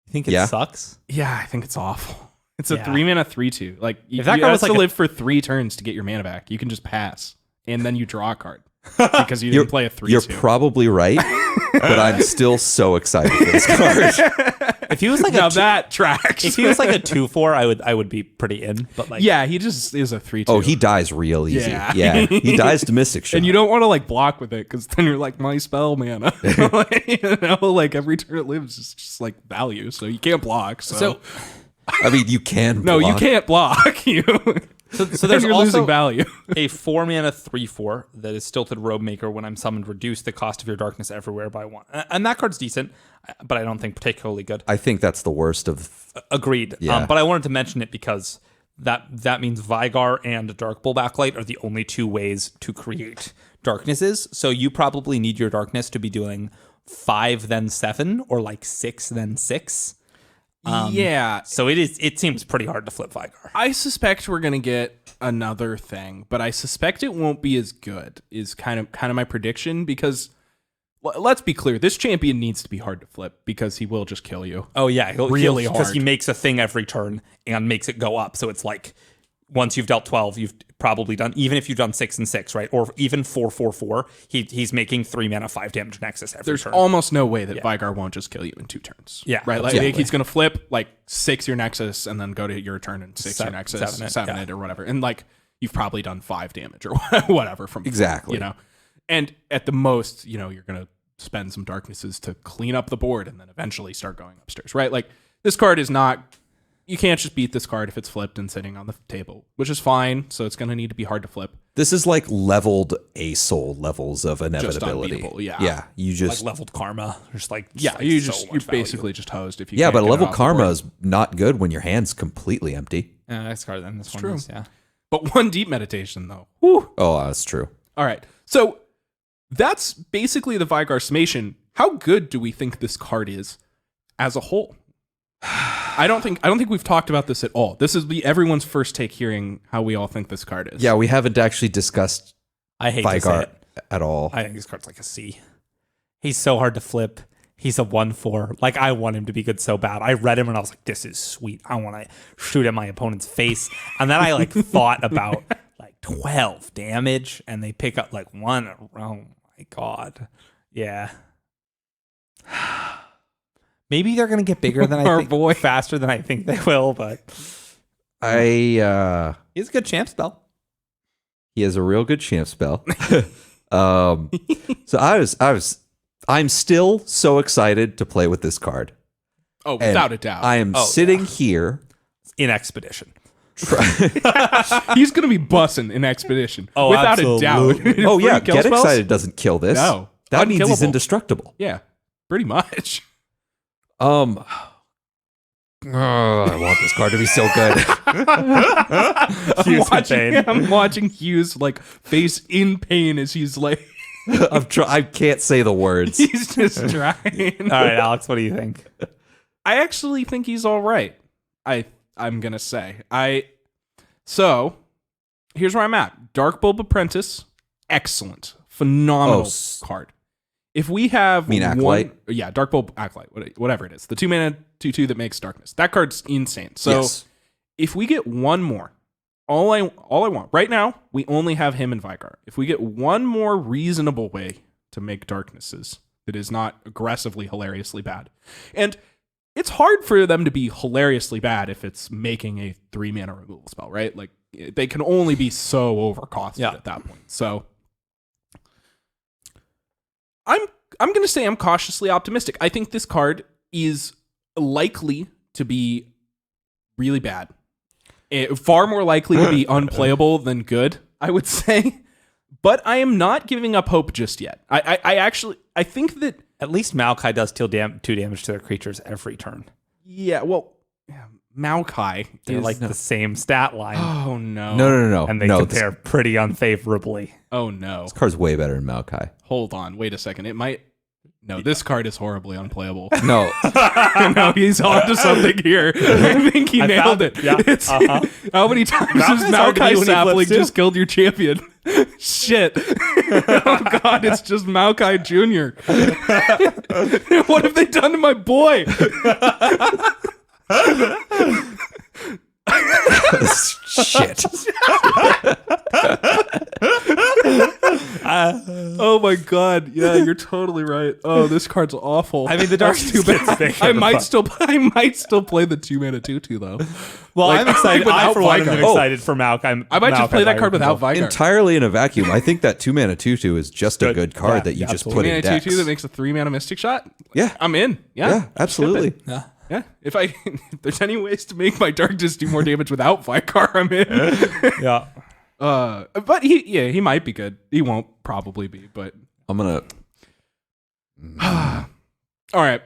You think it Yeah. sucks? Yeah, I think it's awful. It's a Yeah. 3 mana 3/2. Like, you If that card have was to like live for 3 turns to get your mana back. You can just pass, and then you draw a card because you didn't play a 3/2. You're probably right, but I'm still so excited for this card. If he was like Now a that tracks. if he was like a 2/4, I would be pretty in. But like, yeah, he just is a 3/2. Oh, he dies real easy. Yeah. Yeah, he dies to Mystic Shot. and you don't want to like block with it because then you're like, my spell mana. You know, like every turn it lives is just like value, so you can't block. So, I mean, you can. no, you block. can't block. You. so Then there's you're also losing value. a 4 mana 3/4 that is Stilted Robe Maker. When I'm summoned, reduce the cost of your darkness everywhere by 1. And that card's decent, but I don't think particularly good. I think that's the worst of. Agreed. Yeah. But I wanted to mention it because that means Vygar and Dark Bull Backlight are the only 2 ways to create darknesses. So you probably need your darkness to be doing 5 then 7 or like 6 then 6. Yeah, So it seems pretty hard to flip Vygar. I suspect we're gonna get another thing, but I suspect it won't be as good. Is kind of my prediction, because let's be clear, this champion needs to be hard to flip because he will just kill you. Oh yeah, Really because hard. he makes a thing every turn and makes it go up. So it's like once you've dealt 12, you've probably done, even if you've done 6 and 6, right, or even 4/4/4, he's making 3 mana 5 damage Nexus every There's turn. almost no way that Vygar won't just kill you in 2 turns. Yeah, right. Like absolutely. he's gonna flip like 6 your Nexus and then go to your turn and 6 your Nexus, 7 yeah. it or whatever, and like you've probably done 5 damage or whatever from Exactly. You know, and at the most, you know, you're gonna spend some darknesses to clean up the board and then eventually start going upstairs. Right. Like this card is not. You can't just beat this card if it's flipped and sitting on the table, which is fine. So it's going to need to be hard to flip. This is like leveled ASOL levels of inevitability. unbeatable, yeah. Yeah. You just. like leveled Karma. Just like Yeah, like you so just much you're value. basically just hosed if you. yeah, can't but a get it level off the karma board. is not good when your hand's completely empty. Yeah, next card then. This one true. is, yeah. But 1 deep meditation though. Whew. Oh, that's true. All right, so that's basically the Vygar summation. How good do we think this card is as a whole? I don't think we've talked about this at all. This is everyone's first take hearing how we all think this card is. Yeah, we haven't actually discussed I hate to say Vygar it. at all. I think this card's like a C. He's so hard to flip. He's a 1/4. Like, I want him to be good so bad. I read him and I was like, this is sweet. I want to shoot at my opponent's face. And then I like thought about like 12 damage and they pick up like 1. Oh my God. Yeah. Maybe they're going to get bigger than I Our think. boy. Faster than I think they will, but He he's a good champ spell. has a real good champ spell. So I'm still so excited to play with this card. Oh, And without a doubt. I am sitting here. In Expedition. He's gonna be bussing in Expedition. Oh, without absolutely. a doubt. Oh yeah, Free kill Get spells? Excited doesn't kill this. No. That means he's Unkillable. indestructible. Yeah, pretty much. I want this card to be so good. Hughes in pain. I'm watching Hughes like face in pain as he's like I can't say the words. he's just trying. All right, Alex, what do you think? I actually think he's all right. I'm gonna say so. here's where I'm at. Dark Bulb Apprentice, excellent, phenomenal card. If we have Acolyte? Dark Bulb Acolyte, whatever it is, the 2-mana 2/2 that makes darkness. That card's insane. So if we get one more, all I want right now, we only have him and Vigar. If we get one more reasonable way to make darknesses that is not aggressively hilariously bad, and it's hard for them to be hilariously bad if it's making a 3-mana removal spell, right? Like they can only be so overcosted at that point. So I'm going to say I'm cautiously optimistic. I think this card is likely to be really bad. Far more likely to be unplayable than good, I would say. But I am not giving up hope just yet. I think that at least Maokai does deal 2 damage to their creatures every turn. Yeah, well, Maokai They're like the same stat line. Oh, no. No. And they compare pretty unfavorably. Oh, no. This card's way better than Maokai. Hold on. Wait a second. It might... No, this card is horribly unplayable. No. No, he's on to something here. I think he nailed it. Yeah. How many times has Maokai Sapling just killed your champion? Shit. Oh, God, it's just Maokai Jr. What have they done to my boy? Shit. Oh my God! Yeah, you're totally right. Oh, this card's awful. I mean, the dark too bad. I might still play the 2-mana 2/2 though. Well, I'm excited. I for one am excited for Maokai. I might just play that card without Vigar. Entirely in a vacuum. I think that 2-mana 2/2 is just a good card that you just put in decks. 2/2 that makes a 3-mana Mystic Shot. Yeah, I'm in. Yeah, absolutely. Yeah, if there's any ways to make my darkness do more damage without Vigar, I'm in. Yeah. But he might be good. He won't probably be, but I'm gonna. All right.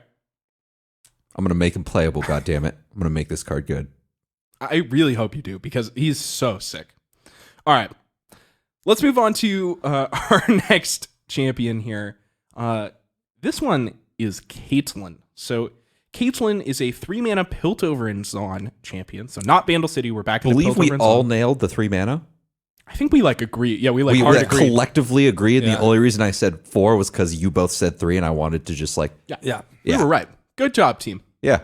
I'm gonna make him playable. God damn it! I'm gonna make this card good. I really hope you do because he's so sick. All right, let's move on to our next champion here. This one is Caitlyn. So Caitlyn is a 3-mana Piltover and Zaun champion. So not Bandle City. We're back in Believe Piltover we and all Zaun. nailed the 3-mana. I think we agree. Yeah, we we hard agree. Collectively agreed. And the only reason I said 4 was because you both said 3, and I wanted to just Yeah. We were right. Good job, team. Yeah.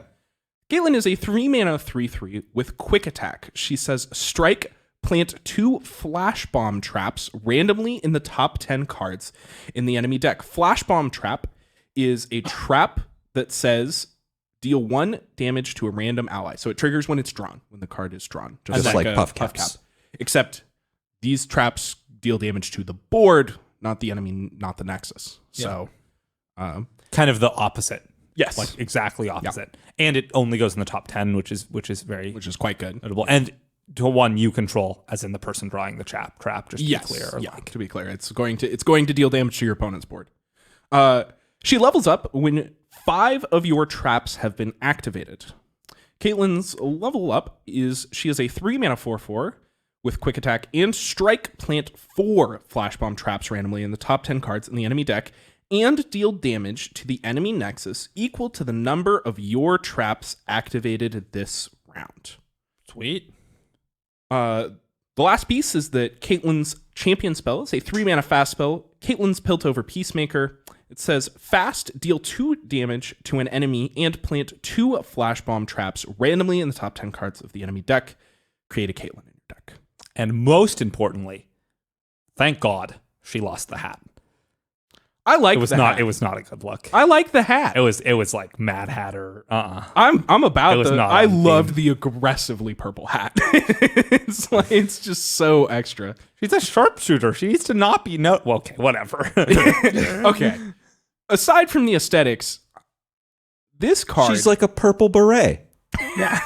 Caitlyn is a 3-mana 3/3 with quick attack. She says, strike, plant 2 flash bomb traps randomly in the top 10 cards in the enemy deck. Flash bomb trap is a trap that says deal 1 damage to a random ally. So it triggers when it's drawn, when the card is drawn. Just like Puff Caps. Except these traps deal damage to the board, not the enemy, not the Nexus. So kind of the opposite. Yes. Like exactly opposite. Yeah. And it only goes in the top 10, which is quite good. Notable. And to one you control, as in the person drawing the trap, just to be clear. To be clear. It's going to deal damage to your opponent's board. She levels up when 5 of your traps have been activated. Caitlyn's level up is she is a 3-mana 4/4 with quick attack and strike, plant 4 flash bomb traps randomly in the top 10 cards in the enemy deck and deal damage to the enemy Nexus equal to the number of your traps activated this round. Sweet. The last piece is that Caitlyn's champion spell is a 3-mana fast spell, Caitlyn's Piltover Peacemaker. It says, fast, deal 2 damage to an enemy and plant 2 flash bomb traps randomly in the top 10 cards of the enemy deck. Create a Caitlyn in your deck. And most importantly, thank God she lost the hat. I like it was the not hat. It was not a good look. I like the hat. It was like Mad Hatter. I'm about the. I loved theme. the aggressively purple hat. It's just so extra. She's a sharpshooter. She needs to not be Well, okay, whatever. Okay. Aside from the aesthetics, this card. She's like a purple beret. Yeah.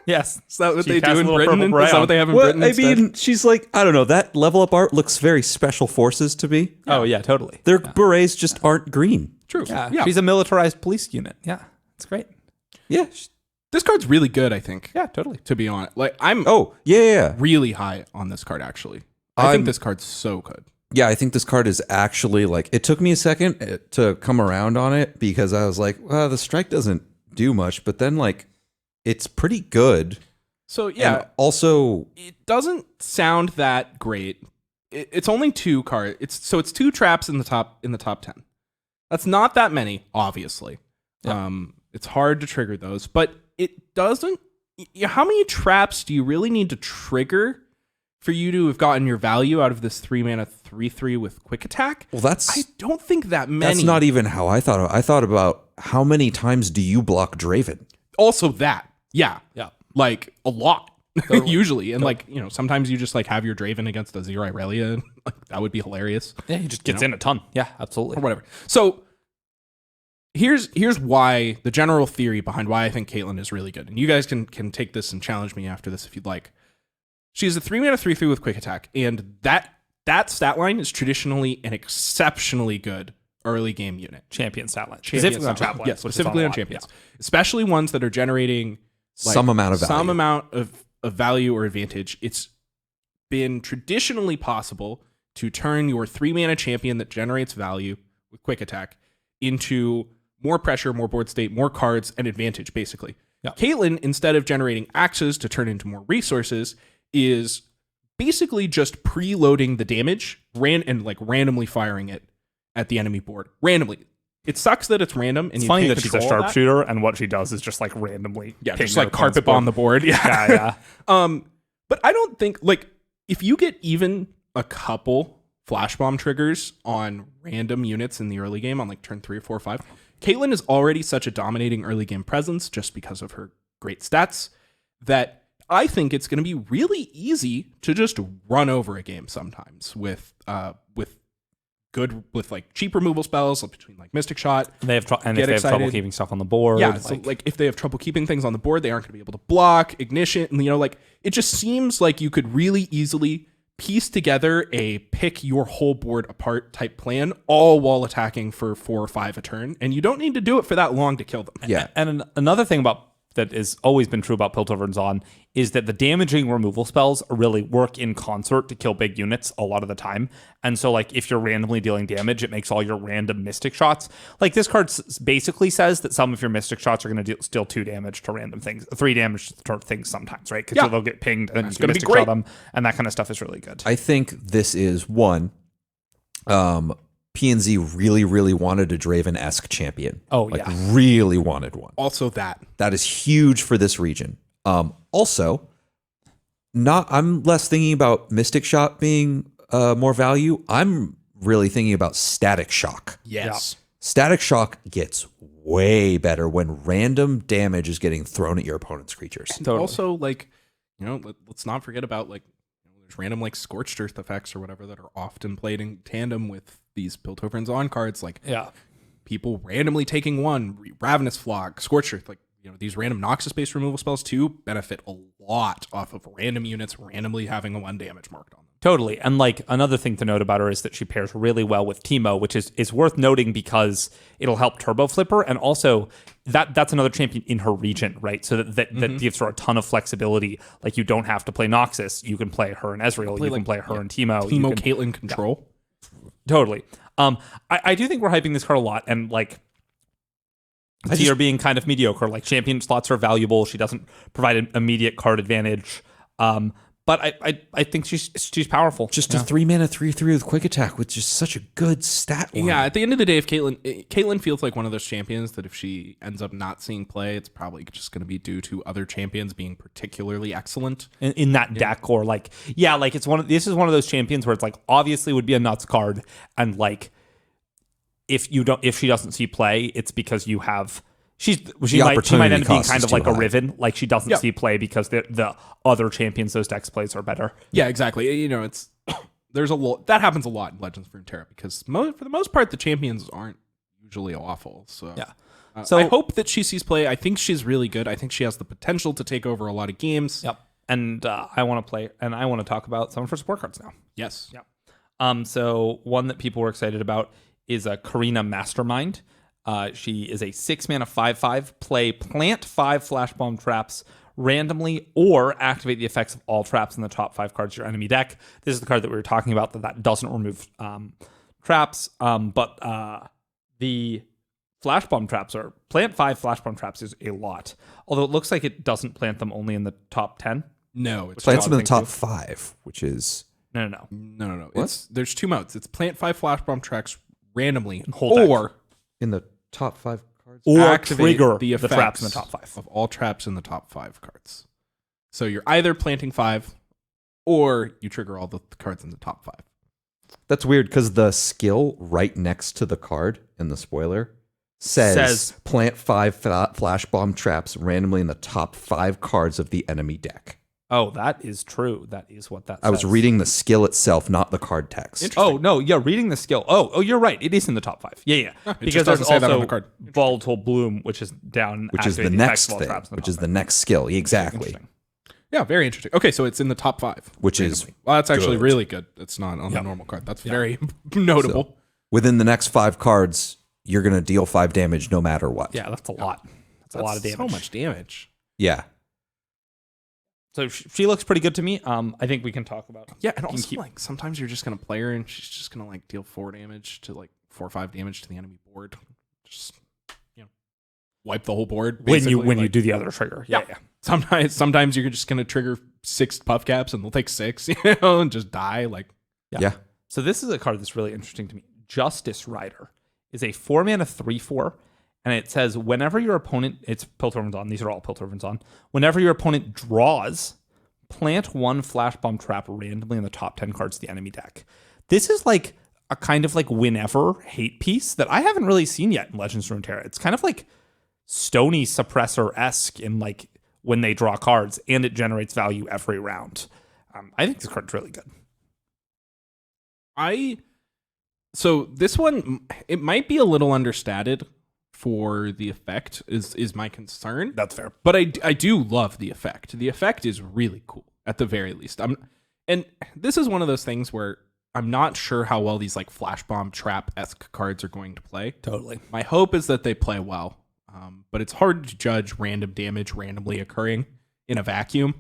Yes. Is that what they do in Britain? Is that what they have in Britain? I mean, she's like, I don't know. That level up art looks very Special Forces to me. Oh, yeah, totally. Their berets just aren't green. True. Yeah. She's a militarized police unit. Yeah. It's great. Yeah. This card's really good, I think. Yeah, totally. To be honest. I'm really high on this card, actually. I think this card's so good. Yeah, I think this card is actually it took me a second to come around on it because I was like, well, the strike doesn't do much, but then it's pretty good. So yeah, and also it doesn't sound that great. It's only 2 cards. It's 2 traps in the top 10. That's not that many, obviously. Yeah. It's hard to trigger those, but it doesn't. How many traps do you really need to trigger for you to have gotten your value out of this 3-mana 3/3 with quick attack? Well, I don't think that many. That's not even how I thought. I thought about how many times do you block Draven? Also that, yeah, Yeah. like a lot. Usually, and like sometimes you just like have your Draven against a Zero Irelia, and like that would be hilarious. Yeah, he just gets in a ton. Yeah, absolutely. Or whatever. So here's why the general theory behind why I think Caitlyn is really good, and you guys can take this and challenge me after this if you'd like. She's a 3-mana 3/3 with quick attack, and that stat line is traditionally an exceptionally good early game unit. Champion stat line. Specifically on trap lines. Yes, specifically on champions, especially ones that are generating like, Some amount of value. Some amount of value or advantage. It's been traditionally possible to turn your 3-mana champion that generates value with quick attack into more pressure, more board state, more cards, and advantage, basically. Yeah. Caitlyn, instead of generating axes to turn into more resources, is basically just preloading the damage and like randomly firing it at the enemy board. Randomly. It sucks that it's random. And It's you funny can't that she's a control that. sharpshooter, and what she does is just like randomly, just like carpet bomb the board. Yeah. But I don't think like if you get even a couple flash bomb triggers on random units in the early game on like turn 3 or 4 or 5, Caitlyn is already such a dominating early game presence just because of her great stats that I think it's going to be really easy to just run over a game sometimes with like cheap removal spells between like Mystic Shot. And if they have trouble keeping stuff on the board. Yeah, so like if they have trouble keeping things on the board, they aren't going to be able to block, ignition, and like it just seems like you could really easily piece together a pick your whole board apart type plan, all while attacking for 4 or 5 a turn, and you don't need to do it for that long to kill them. Yeah. And another thing that has always been true about Piltover and Zon is that the damaging removal spells really work in concert to kill big units a lot of the time. And so, like, if you're randomly dealing damage, it makes all your random Mystic Shots. Like, this card basically says that some of your Mystic Shots are going to deal 2 damage to random things, 3 damage to things sometimes, right? Because they'll get pinged and you can Mystic Shot them, and that kind of stuff is really good. I think this is one. PNZ really, really wanted a Draven-esque champion. Oh, yeah. Really wanted one. Also that is huge for this region. Also, I'm less thinking about Mystic Shot being more value. I'm really thinking about Static Shock. Yes. Yeah. Static Shock gets way better when random damage is getting thrown at your opponent's creatures. And also, like, let's not forget about like there's random like Scorched Earth effects or whatever that are often played in tandem with these Piltover and Zon cards. Like, people randomly taking one, Ravenous Flock, Scorched Earth, like, these random Noxus-based removal spells too benefit a lot off of random units randomly having a 1 damage marked on them. Totally. And like another thing to note about her is that she pairs really well with Teemo, which is worth noting because it'll help Turbo Flipper. And also that's another champion in her region, right? So that gives her a ton of flexibility. Like, you don't have to play Noxus. You can play her and Ezreal. You can play her and Teemo. Caitlyn control. Yeah, totally. I do think we're hyping this card a lot, and like Tier being kind of mediocre. Like, champion slots are valuable. She doesn't provide an immediate card advantage. But I think she's powerful. Just a 3-mana 3/3 with quick attack, which is such a good stat line. Yeah, at the end of the day, if Caitlyn feels like one of those champions that if she ends up not seeing play, it's probably just going to be due to other champions being particularly excellent in that deck, or like like this is one of those champions where it's like obviously would be a nuts card, and like if she doesn't see play, it's because you have. She might end up being kind of like a Riven. Like, she doesn't see play because the other champions those decks plays are better. Yeah, exactly. It's there's a lot that happens a lot in Legends of Runeterra because for the most part the champions aren't usually awful. So so I hope that she sees play. I think she's really good. I think she has the potential to take over a lot of games. Yep. And I want to play and I want to talk about some of her support cards now. Yes. Yep. So one that people were excited about is a Karina Mastermind. She is a 6-mana 5/5. Play plant 5 flash bomb traps randomly or activate the effects of all traps in the top 5 cards of your enemy deck. This is the card that we were talking about that doesn't remove traps. But the Flash bomb traps are plant 5 flash bomb traps is a lot. Although it looks like it doesn't plant them only in the top 10. No, it's plants them in the top 5, which is No. There's 2 modes. It's plant 5 flash bomb traps randomly, or in the top 5 cards, or activate trigger the the traps in the top 5 of all traps in the top 5 cards. So you're either planting 5, or you trigger all the cards in the top 5. That's weird because the skill right next to the card in the spoiler says plant 5 flash bomb traps randomly in the top 5 cards of the enemy deck. Oh, that is true. That is what that says. I was reading the skill itself, not the card text. Oh, no. Yeah, reading the skill. Oh, you're right. It is in the top 5. Yeah. Because there's say that on also the card. Volatile Bloom, which is down. Which is the next thing. Which is the next skill. Exactly. Yeah, very interesting. Okay, so it's in the top 5. Which is well, that's actually really good. It's not on the normal card. That's very notable. So, within the next 5 cards, you're going to deal 5 damage no matter what. Yeah, that's a lot. That's a lot of damage. So much damage. Yeah. So she looks pretty good to me. I think we can talk about. Yeah, and also like sometimes you're just gonna play her and she's just gonna like deal 4 damage to like 4 or 5 damage to the enemy board. Just wipe the whole board. When you do the other trigger. Yeah. Sometimes you're just gonna trigger 6 puff caps and they'll take 6, and just die. Like yeah. So this is a card that's really interesting to me. Justice Rider is a 4-mana 3/4. And it says, whenever your opponent, it's Piltover's on, these are all Piltover's on. Whenever your opponent draws, plant 1 flash bomb trap randomly in the top 10 cards of the enemy deck. This is like a kind of like whenever hate piece that I haven't really seen yet in Legends of Runeterra. It's kind of like Stony Suppressor-esque in like when they draw cards, and it generates value every round. I think this card's really good. So this one, it might be a little understated for the effect is my concern. That's fair. But I do love the effect. The effect is really cool at the very least. And this is one of those things where I'm not sure how well these like flash bomb trap-esque cards are going to play. Totally. My hope is that they play well. But it's hard to judge random damage randomly occurring in a vacuum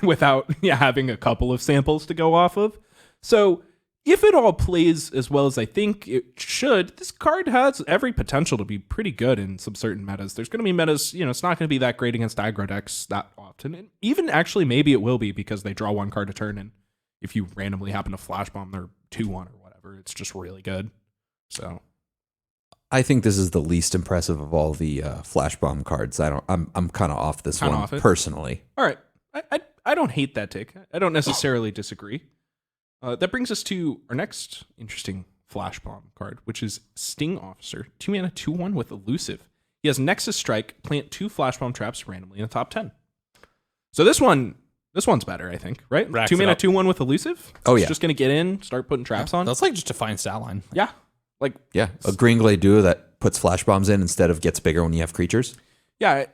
without having a couple of samples to go off of. So if it all plays as well as I think it should, this card has every potential to be pretty good in some certain metas. There's going to be metas, it's not going to be that great against aggro decks that often. And even actually maybe it will be because they draw 1 card a turn, and if you randomly happen to flash bomb their 2/1 or whatever, it's just really good. So I think this is the least impressive of all the flash bomb cards. I'm kind of off this one personally. All right. I don't hate that take. I don't necessarily disagree. That brings us to our next interesting flash bomb card, which is Sting Officer. 2-mana 2/1 with Elusive. He has Nexus Strike, plant 2 flash bomb traps randomly in the top 10. So this one's better, I think, right? 2-mana 2/1 with Elusive. Oh yeah, it's just gonna get in, start putting traps on. That's like just a fine stat line. Yeah, a Green Glade Duo that puts flash bombs in instead of gets bigger when you have creatures. Yeah,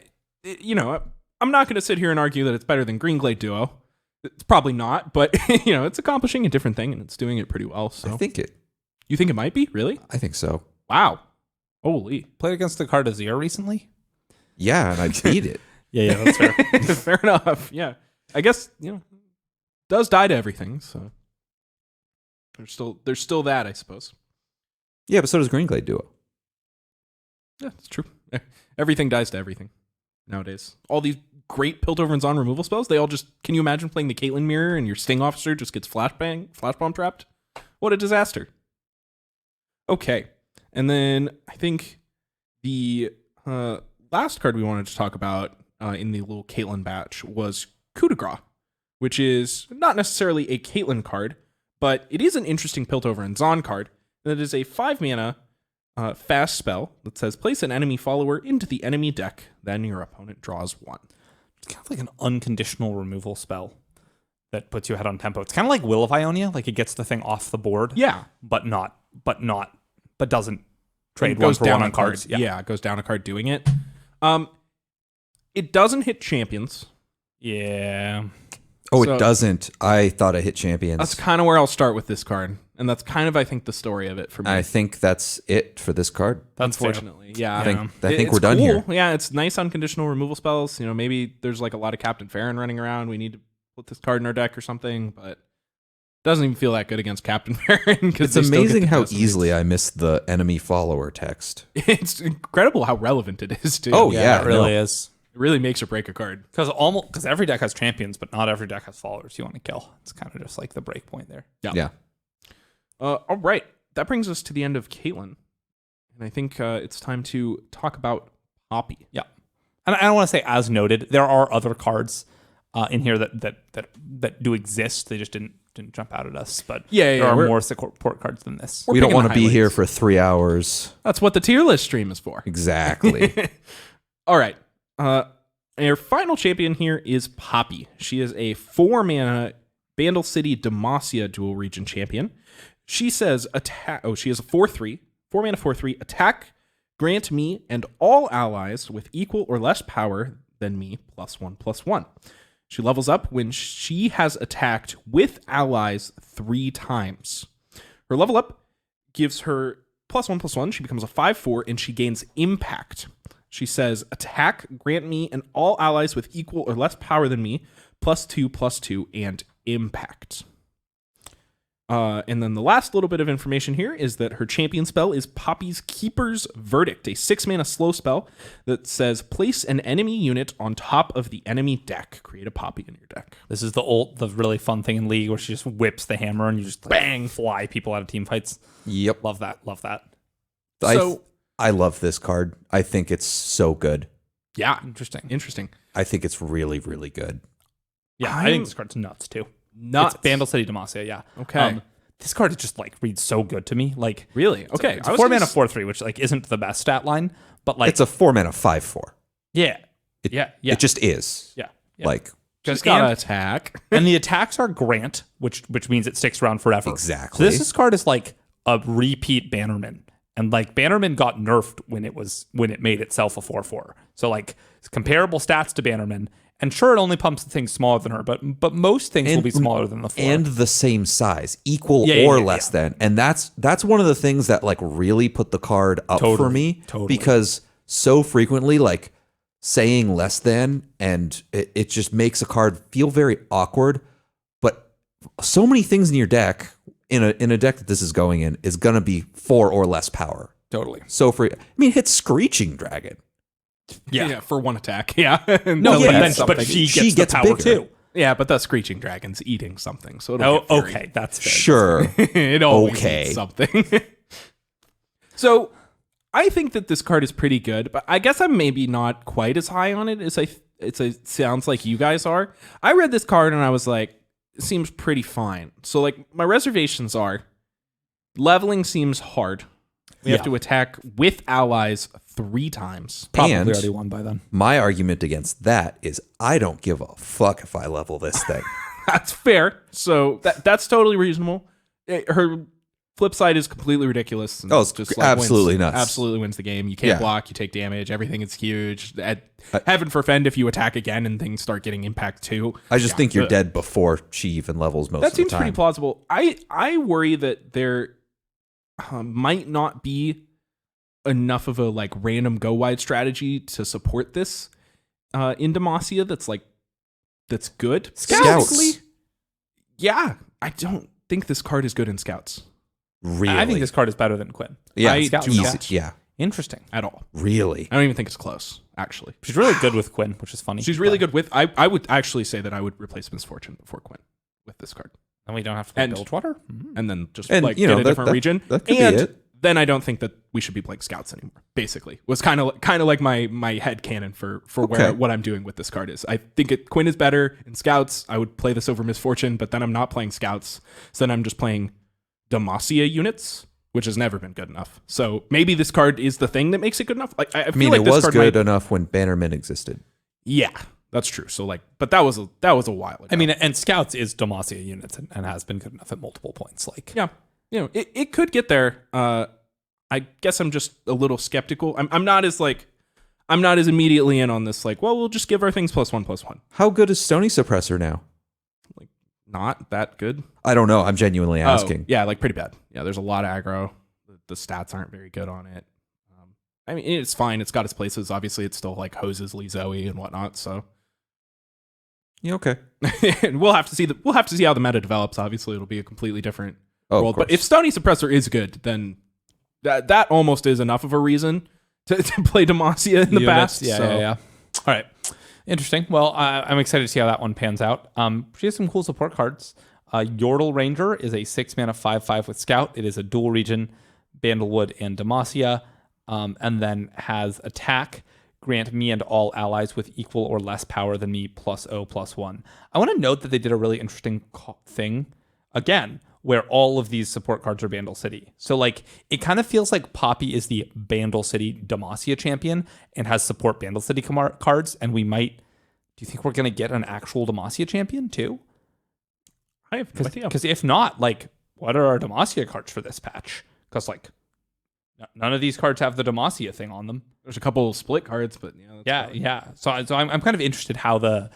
I'm not gonna sit here and argue that it's better than Green Glade Duo. It's probably not, but it's accomplishing a different thing and it's doing it pretty well. So I think it. You think it might be? Really? I think so. Wow. Holy. Played against the Cardazir recently? Yeah, and I beat it. Yeah, that's fair. Fair enough. Yeah. I guess, does die to everything, so there's still that, I suppose. Yeah, but so does Green Glade Duo. Yeah, it's true. Everything dies to everything nowadays. All these great Piltover and Zon removal spells, they all just, can you imagine playing the Caitlyn Mirror and your Sting Officer just gets flash bomb trapped? What a disaster. Okay. And then I think the last card we wanted to talk about in the little Caitlyn batch was Coup de Grace, which is not necessarily a Caitlyn card, but it is an interesting Piltover and Zon card. And it is a 5-mana fast spell that says place an enemy follower into the enemy deck, then your opponent draws 1. It's kind of like an unconditional removal spell that puts you ahead on tempo. It's kind of like Will of Ionia, like it gets the thing off the board. Yeah. But doesn't trade 1 for 1 on cards. Yeah, it goes down a card doing it. It doesn't hit champions. Yeah. Oh, it doesn't. I thought it hit champions. That's kind of where I'll start with this card. And that's kind of, I think, the story of it for me. I think that's it for this card. Unfortunately. Yeah. I think we're done here. Yeah, it's nice unconditional removal spells. Maybe there's like a lot of Captain Farron running around. We need to put this card in our deck or something, but Doesn't even feel that good against Captain Baron. It's amazing how easily I missed the enemy follower text. It's incredible how relevant it is, too. Oh, yeah, it really is. It really makes or break a card. Because every deck has champions, but not every deck has followers you want to kill. It's kind of just like the break point there. Yeah. All right. That brings us to the end of Caitlyn. And I think it's time to talk about Poppy. Yeah. And I want to say, as noted, there are other cards in here that do exist. They just didn't jump out at us. But there are more support cards than this. We don't want to be here for 3 hours. That's what the tier list stream is for. Exactly. All right. Our final champion here is Poppy. She is a 4-mana Bandle City Demacia dual region champion. She says attack. Oh, she is a 4/3, 4-mana 4/3. Attack, grant me and all allies with equal or less power than me +1/+1. She levels up when she has attacked with allies 3 times. Her level up gives her +1/+1. She becomes a 5/4 and she gains impact. She says attack, grant me and all allies with equal or less power than me +2/+2 and impact. And then the last little bit of information here is that her champion spell is Poppy's Keeper's Verdict, a 6-mana slow spell that says place an enemy unit on top of the enemy deck. Create a Poppy in your deck. This is the really fun thing in League where she just whips the hammer and you just bang fly people out of team fights. Yep. Love that. I love this card. I think it's so good. Yeah. Interesting. I think it's really, really good. Yeah, I think this card's nuts too. Nuts. It's Bandle City Demacia, yeah. Okay. This card is just like reads so good to me. Like really? Okay. It's a 4-mana 4/3, which like isn't the best stat line, but like it's a 4-mana 5/4. Yeah. It just is. Yeah. Like just gotta attack. And the attacks are grant, which means it sticks around forever. Exactly. So this card is like a repeat Bannerman. And like Bannerman got nerfed when it made itself a 4/4. So like it's comparable stats to Bannerman. And sure, it only pumps the things smaller than her, but most things will be smaller than the 4. And the same size, equal or less than. And that's one of the things that like really put the card up for me. Totally. Because so frequently, like saying less than, and it just makes a card feel very awkward. But so many things in your deck, in a deck that this is going in, is going to be 4 or less power. Totally. So hit Screeching Dragon. Yeah, for 1 attack. Yeah. But she gets the power bigger. too. Yeah, but the Screeching Dragon's eating something. So Okay, that's fair. Sure. It always eats something. So I think that this card is pretty good, but I guess I'm maybe not quite as high on it as it sounds like you guys are. I read this card and I was like, it seems pretty fine. So like my reservations are leveling seems hard. We have to attack with allies 3 times. Probably already won by then. My argument against that is I don't give a fuck if I level this thing. That's fair. So that's totally reasonable. Her flip side is completely ridiculous. It's just like absolutely nuts. Absolutely wins the game. You can't block. You take damage. Everything is huge. Heaven forfend if you attack again and things start getting impact too. I just think you're dead before she even levels most of the time. That seems pretty plausible. I worry that there might not be enough of a like random go wide strategy to support this in Demacia that's good. Scouts. Yeah, I don't think this card is good in Scouts. Really? I think this card is better than Quinn. Yeah, I do not. Yeah. Interesting. At all. Really? I don't even think it's close, actually. She's really good with Quinn, which is funny. She's really good with... I would actually say that I would replace Misfortune before Quinn with this card. And we don't have to play Bilgewater? And then just get a different region. That could be it. Then I don't think that we should be playing Scouts anymore, basically. Was kind of like my head canon for what I'm doing with this card is. I think Quinn is better in Scouts. I would play this over Misfortune, but then I'm not playing Scouts. So then I'm just playing Demacia units, which has never been good enough. So maybe this card is the thing that makes it good enough. Like I feel like it this was card good enough when Bannerman existed. Yeah, that's true. So but that was a while ago. I mean, and Scouts is Demacia units and has been good enough at multiple points. Like, yeah, it could get there. I guess I'm just a little skeptical. I'm not as immediately in on this. Like, well, we'll just give our things +1/+1. How good is Stony Suppressor now? Like, not that good. I don't know. I'm genuinely asking. Yeah, like pretty bad. Yeah, there's a lot of aggro. The stats aren't very good on it. I mean, it's fine. It's got its places. Obviously, it's still like hoses Lee Zoe and whatnot. So Yeah, okay. And we'll have to see how the meta develops. Obviously, it'll be a completely different world. But if Stony Suppressor is good, then that almost is enough of a reason to play Demacia in the past. Yeah. All right. Interesting. Well, I'm excited to see how that one pans out. She has some cool support cards. Yordle Ranger is a 6-mana 5/5 with Scout. It is a dual region, Bandlewood and Demacia, and then has attack. Grant me and all allies with equal or less power than me +0/+1. I want to note that they did a really interesting thing, again, where all of these support cards are Bandle City. So, like, it kind of feels like Poppy is the Bandle City Demacia champion and has support Bandle City cards, and we might... Do you think we're going to get an actual Demacia champion, too? I have no idea. Because if not, like, what are our Demacia cards for this patch? Because, like, none of these cards have the Demacia thing on them. There's a couple split cards, but yeah. So I'm kind of interested how the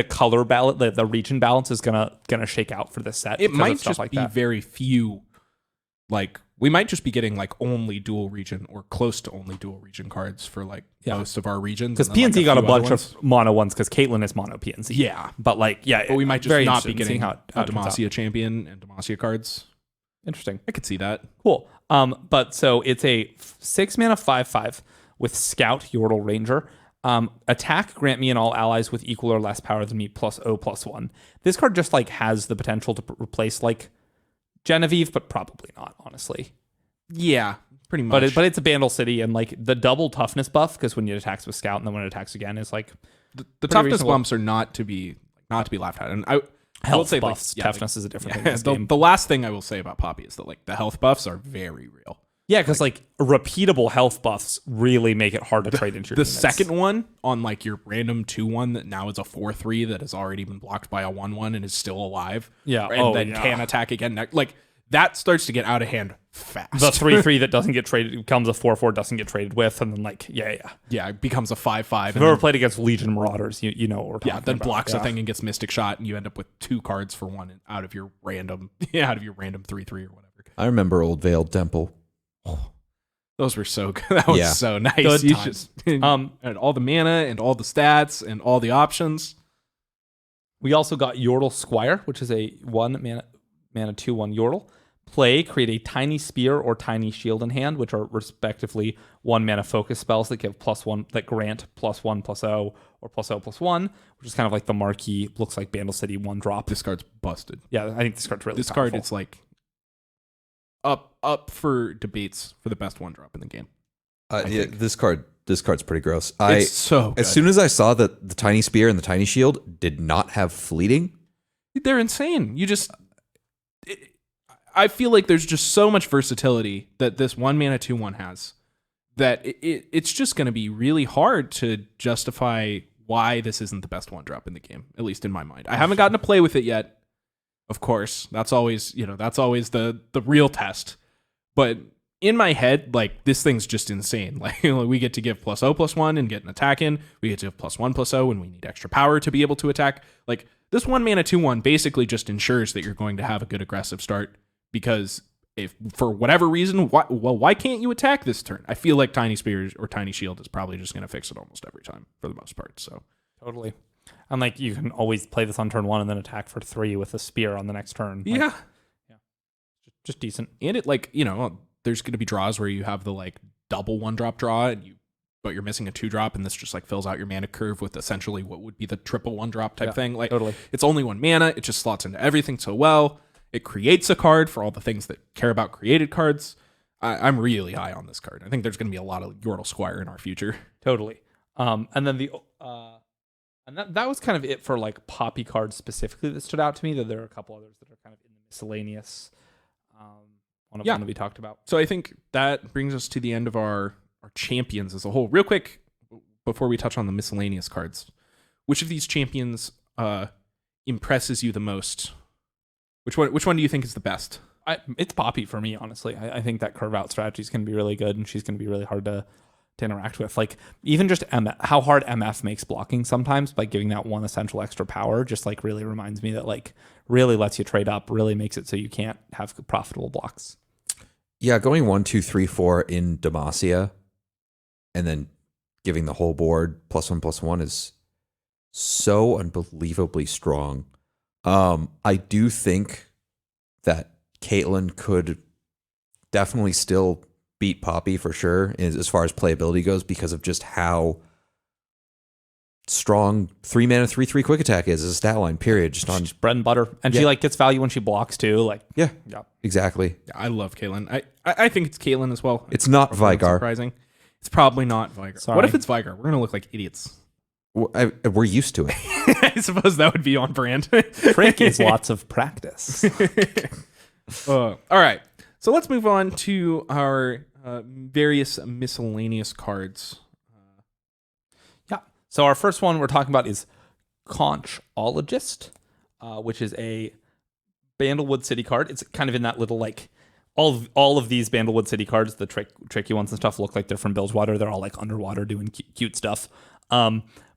color balance, the region balance is gonna shake out for this set. It might just be very few. Like, we might just be getting like only dual region or close to only dual region cards for like most of our regions. Because PNZ got a bunch of mono ones because Caitlyn is mono PNZ. Yeah, but we might just not be getting a Demacia champion and Demacia cards. Interesting. I could see that. Cool. But so it's a 6-mana 5/5 with Scout Yordle Ranger. Attack, grant me and all allies with equal or less power than me +0/+1. This card just like has the potential to replace like Genevieve, but probably not, honestly. Yeah, pretty much. But it's a Bandle City, and like the double toughness buff, because when it attacks with Scout and then when it attacks again, is like the toughness bumps are not to be laughed at. And I will say buffs, toughness is a different thing. In this game. The last thing I will say about Poppy is that like the health buffs are very real. Yeah, because like repeatable health buffs really make it hard to trade into your units. Second one on like your random 2/1 that now is a 4/3 that has already been blocked by a 1/1 and is still alive. Yeah, and then can attack again. Like that starts to get out of hand fast. The 3/3 that doesn't get traded becomes a 4/4 doesn't get traded with, and then like it becomes a 5/5. If you've ever played against Legion Marauders, you know what we're talking about. Then blocks a thing and gets Mystic Shot, and you end up with 2 cards for 1 out of your random 3/3 or whatever. I remember old Veiled Temple. Those were so good. That was so nice. Good times. And all the mana and all the stats and all the options. We also got Yordle Squire, which is a 1-mana 2/1 Yordle. Play, create a tiny spear or tiny shield in hand, which are respectively 1-mana focus spells that give +1, that grant +1/+0 or +0/+1, which is kind of like the marquee, looks like Bandle City 1-drop. This card's busted. Yeah, I think this card's really This powerful. card is like up for debates for the best 1-drop in the game. This card's pretty gross. It's so good. As soon as I saw that the tiny spear and the tiny shield did not have fleeting, they're insane. I feel like there's just so much versatility that this 1-mana 2/1 has that it's just going to be really hard to justify why this isn't the best 1-drop in the game, at least in my mind. I haven't gotten to play with it yet. Of course, that's always the real test. But in my head, like, this thing's just insane. Like, we get to give +0/+1 and get an attack in. We get to give +1/+0 when we need extra power to be able to attack. Like, this 1-mana 2/1 basically just ensures that you're going to have a good aggressive start, because if for whatever reason, why can't you attack this turn? I feel like Tiny Spear or Tiny Shield is probably just going to fix it almost every time for the most part. So totally. And like, you can always play this on turn 1 and then attack for 3 with a spear on the next turn. Like, yeah. Just decent. And it, like, there's going to be draws where you have the like double 1-drop draw but you're missing a 2-drop, and this just like fills out your mana curve with essentially what would be the triple 1-drop type thing. Like, totally. It's only 1 mana. It just slots into everything so well. It creates a card for all the things that care about created cards. I'm really high on this card. I think there's going to be a lot of Yordle Squire in our future. Totally. And then that was kind of it for like Poppy cards specifically that stood out to me. That there are a couple others that are kind of in the miscellaneous one that we talked about. So I think that brings us to the end of our champions as a whole. Real quick, before we touch on the miscellaneous cards, which of these champions impresses you the most? Which one do you think is the best? It's Poppy for me, honestly. I think that curve out strategy is going to be really good, and she's going to be really hard to interact with. Like, even just how hard MF makes blocking sometimes by giving that 1 essential extra power just like really reminds me that like really lets you trade up, really makes it so you can't have profitable blocks. Yeah, going 1, 2, 3, 4 in Demacia and then giving the whole board +1/+1 is so unbelievably strong. I do think that Caitlyn could definitely still beat Poppy for sure as far as playability goes because of just how strong 3-mana 3/3 quick attack is as a stat line, period. Just on bread and butter. And she like gets value when she blocks too. Like yeah, exactly. Yeah, I love Caitlyn. I think it's Caitlyn as well. It's not Veigar. Surprising. It's probably not Veigar. Sorry. What if it's Veigar? We're gonna look like idiots. We're used to it. I suppose that would be on brand. Trick is lots of practice. All right. So let's move on to our various miscellaneous cards. Yeah. So our first one we're talking about is Conchologist, which is a Bandlewood City card. It's kind of in that little like all of these Bandlewood City cards, the tricky ones and stuff, look like they're from Bilgewater. They're all like underwater doing cute stuff.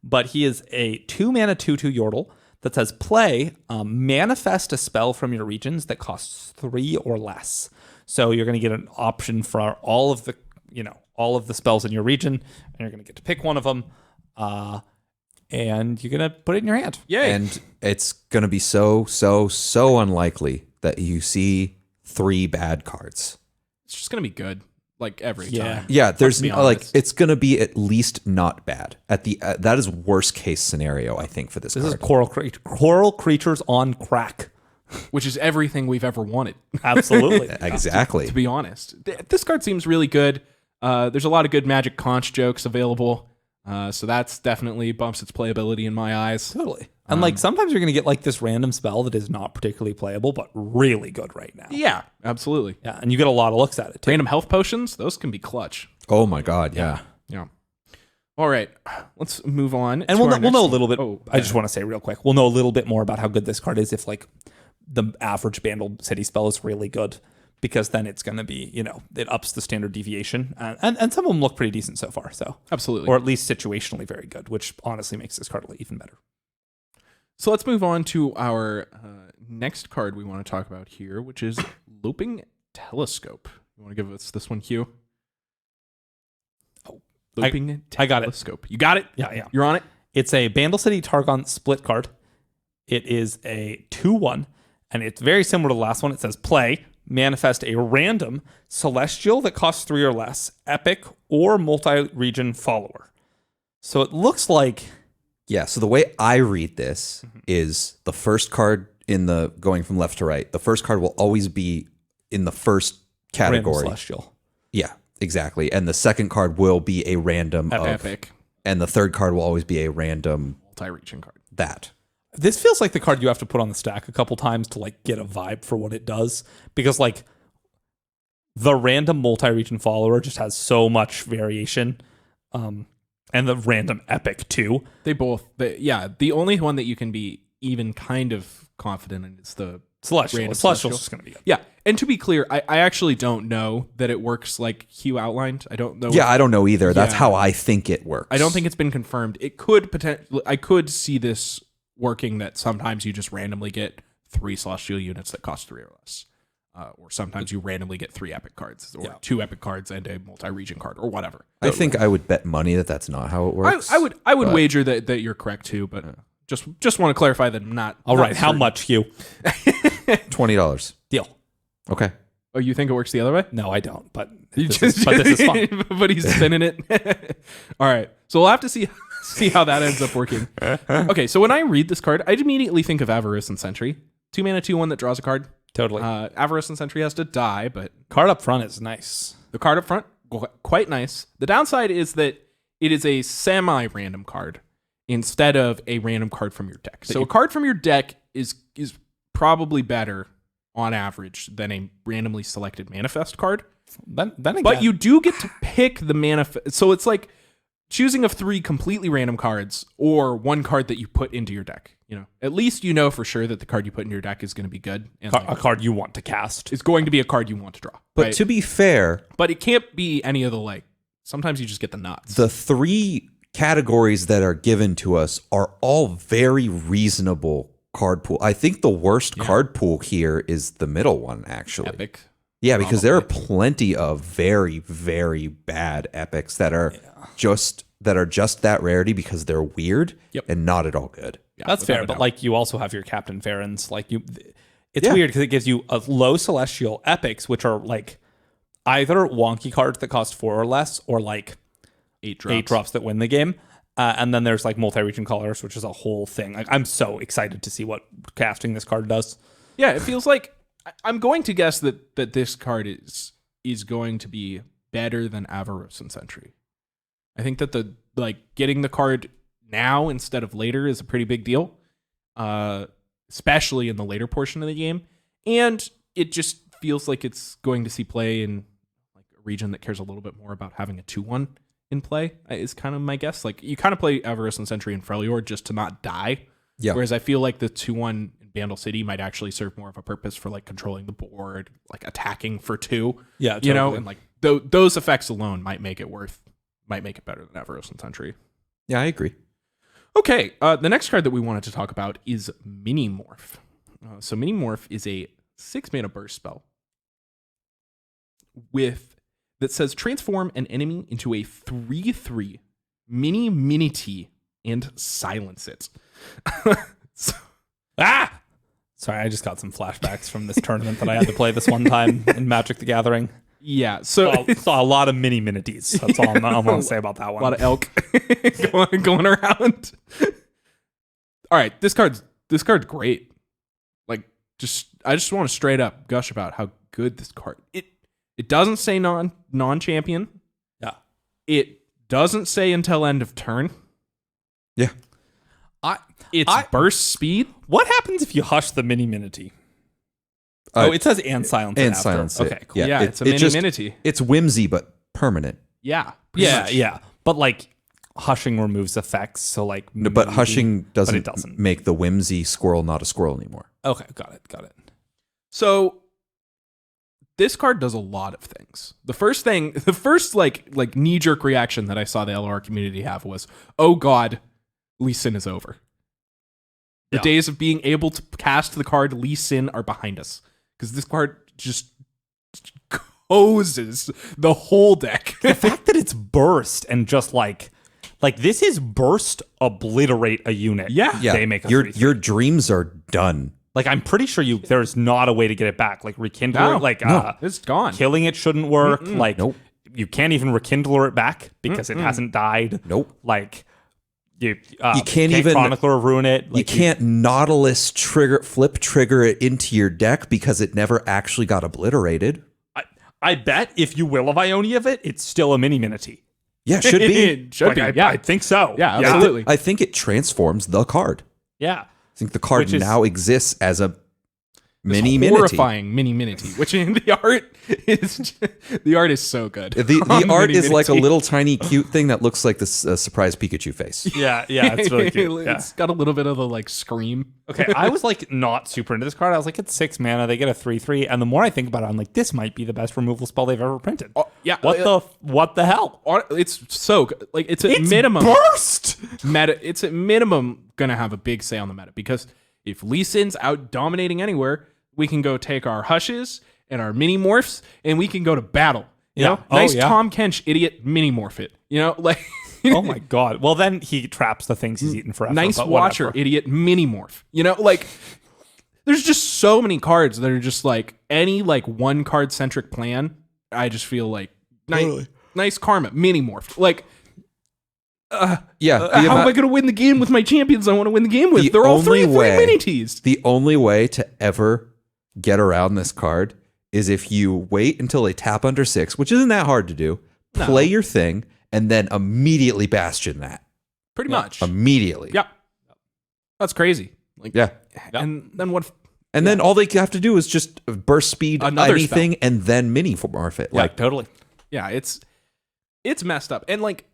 But he is a 2-mana 2/2 Yordle that says play, manifest a spell from your regions that costs 3 or less. So you're going to get an option for all of the spells in your region, and you're going to get to pick one of them, and you're going to put it in your hand. Yay. And it's going to be so unlikely that you see 3 bad cards. It's just gonna be good, like every time. Yeah, there's be like honest. it's gonna be at least not bad. At the that is worst case scenario, I think, for this This card. is coral creatures on crack. Which is everything we've ever wanted. Absolutely. Exactly. To be honest, this card seems really good. There's a lot of good Magic Conch jokes available, so that's definitely bumps its playability in my eyes. Totally. And like sometimes you're going to get like this random spell that is not particularly playable, but really good right now. Yeah, absolutely. Yeah, and you get a lot of looks at it too. Random health potions, those can be clutch. Oh my god, yeah. Yeah. All right, let's move on. And to we'll our know a next little bit. one. I just want to say real quick, we'll know a little bit more about how good this card is if like the average Bandle City spell is really good, because then it's going to be, it ups the standard deviation, and some of them look pretty decent so far. So Absolutely. or at least situationally very good, which honestly makes this card even better. So let's move on to our next card we want to talk about here, which is Looping Telescope. You want to give us this one, Hugh? Oh, Looping I got it. Telescope. You got it? Yeah. You're on it? It's a Bandle City Targon split card. It is a 2/1, and it's very similar to the last one. It says play, manifest a random celestial that costs 3 or less, epic or multi-region follower. So it looks like... Yeah, so the way I read this is the first card in the going from left to right. The first card will always be in the first category. Random celestial. Yeah, exactly. And the second card will be a random of, Epic. and the third card will always be a random Multi-region card. that. This feels like the card you have to put on the stack a couple times to like get a vibe for what it does, because like the random multi-region follower just has so much variation, and the random epic too. They both, the only one that you can be even kind of confident in is the Celestial. random Celestial's just going to be good. Yeah, and to be clear, I actually don't know that it works like Hugh outlined. I don't know. Yeah, I don't know either. That's Yeah. how I think it works. I don't think it's been confirmed. It could potentially. I could see this working that sometimes you just randomly get 3 celestial units that cost 3 or less, or sometimes you randomly get 3 epic cards, or 2 epic cards and a multi-region card, or whatever. I think I would bet money that that's not how it works. I would wager that you're correct too, but just want to clarify that I'm not. All not right, how certain. much, Hugh? $20. Deal. Okay. Oh, you think it works the other way? No, I don't. But You this is fun. but he's spinning it. All right, so we'll have to see how that ends up working. Okay, so when I read this card, I immediately think of Avarice and Sentry. 2-mana 2/1 that draws a card. Totally. Avarice and Sentry has to die, but Card up front is nice. the card up front, quite nice. The downside is that it is a semi-random card instead of a random card from your deck. So a card from your deck is probably better on average than a randomly selected manifest card. Then again, But you do get to pick the manifest. So it's like choosing of 3 completely random cards or one card that you put into your deck. At least you know for sure that the card you put in your deck is going to be good and a card you want to cast. it's going to be a card you want to draw. But right? to be fair, But it can't be any of the sometimes you just get the nuts. the 3 categories that are given to us are all very reasonable card pool. I think the worst card pool here is the middle one, actually. Epic. Yeah, because there are plenty of very, very bad epics that are just that are just that rarity because they're weird Yep. and not at all good. Yeah, that's fair. But like you also have your Captain Farron's. Like it's weird because it gives you a low celestial epics, which are like either wonky cards that cost 4 or less, or like 8 drops that win the game. And then there's like multi-region colors, which is a whole thing. Like I'm so excited to see what casting this card does. Yeah, it feels like I'm going to guess that this card is going to be better than Avaros and Sentry. I think that the getting the card now instead of later is a pretty big deal, especially in the later portion of the game. And it just feels like it's going to see play in like a region that cares a little bit more about having a 2/1 in play, is kind of my guess. Like you kind of play Avaros and Sentry and Freljord just to not die. Yeah. Whereas I feel like the 2/1 in Bandle City might actually serve more of a purpose for like controlling the board, like attacking for 2. Yeah, you know, and like those effects alone might make it better than Avaros and Sentry. Yeah, I agree. Okay, the next card that we wanted to talk about is Mini Morph. So Mini Morph is a 6-mana burst spell that says transform an enemy into a 3/3 mini and silence it. Sorry, I just got some flashbacks from this tournament that I had to play this one time in Magic the Gathering. Yeah, so Saw a lot of mini-minities. That's all I'm going to say about that one. A lot of elk going around. All right, this card's great. Like, I just want to straight up gush about how good this card. It doesn't say non-champion. Yeah. It doesn't say until end of turn. Yeah. It's burst speed. What happens if you hush the mini-minity? It says and silence it. And after. silence it. Okay, cool. Yeah, it's a mini-minity. It's whimsy, but permanent. Yeah. Yeah. But like hushing removes effects, so like No, but hushing doesn't, it doesn't make the whimsy squirrel not a squirrel anymore. Okay, got it. So this card does a lot of things. The first like knee-jerk reaction that I saw the LR community have was, oh god, Lee Sin is over. The days of being able to cast the card Lee Sin are behind us. Because this card just hoses the whole deck. The fact that it's burst and just like this is burst obliterate a unit. Yeah. They make a your dreams are done. Like I'm pretty sure there's not a way to get it back. Like rekindler, it's gone. Killing it shouldn't work. Mm-mm. Like Nope. You can't even rekindler it back because it hasn't died. Nope. Like you can't even chronicler ruin it. You can't Nautilus flip trigger it into your deck because it never actually got obliterated. I bet if you will of Ionia of it, it's still a mini-minity. Yeah, it should be. It should be. I think so. Yeah, absolutely. I think it transforms the card. Yeah. I think the card now exists as a mini-minity. Horrifying mini-minity, which in the art is so good. The art is like a little tiny cute thing that looks like this surprise Pikachu face. Yeah, it's really cute. Yeah. It's got a little bit of the like scream. Okay, I was like not super into this card. I was like, it's 6 mana, they get a 3/3, and the more I think about it, I'm like, this might be the best removal spell they've ever printed. Yeah. What the hell? It's so good. Like it's at minimum burst meta. It's at minimum gonna have a big say on the meta because if Lee Sin's out dominating anywhere, we can go take our hushes and our mini morphs and we can go to battle. You know, nice Tom Kench idiot mini morph it. You know, like oh my god. Well, then he traps the things he's eaten forever. Nice Watcher idiot mini morph. You know, like there's just so many cards that are just like any like one card centric plan. I just feel like nice karma mini morph. Like how am I going to win the game with my champions I want to win the game with? They're all 3/3 mini teased. The only way to ever get around this card is if you wait until they tap under 6, which isn't that hard to do, play your thing, and then immediately bastion that. Pretty much. Immediately. Yeah. That's crazy. Like, yeah. And then what? And then all they have to do is just burst speed another anything spell. And then mini morph it. Like totally. Yeah, it's messed up. And like,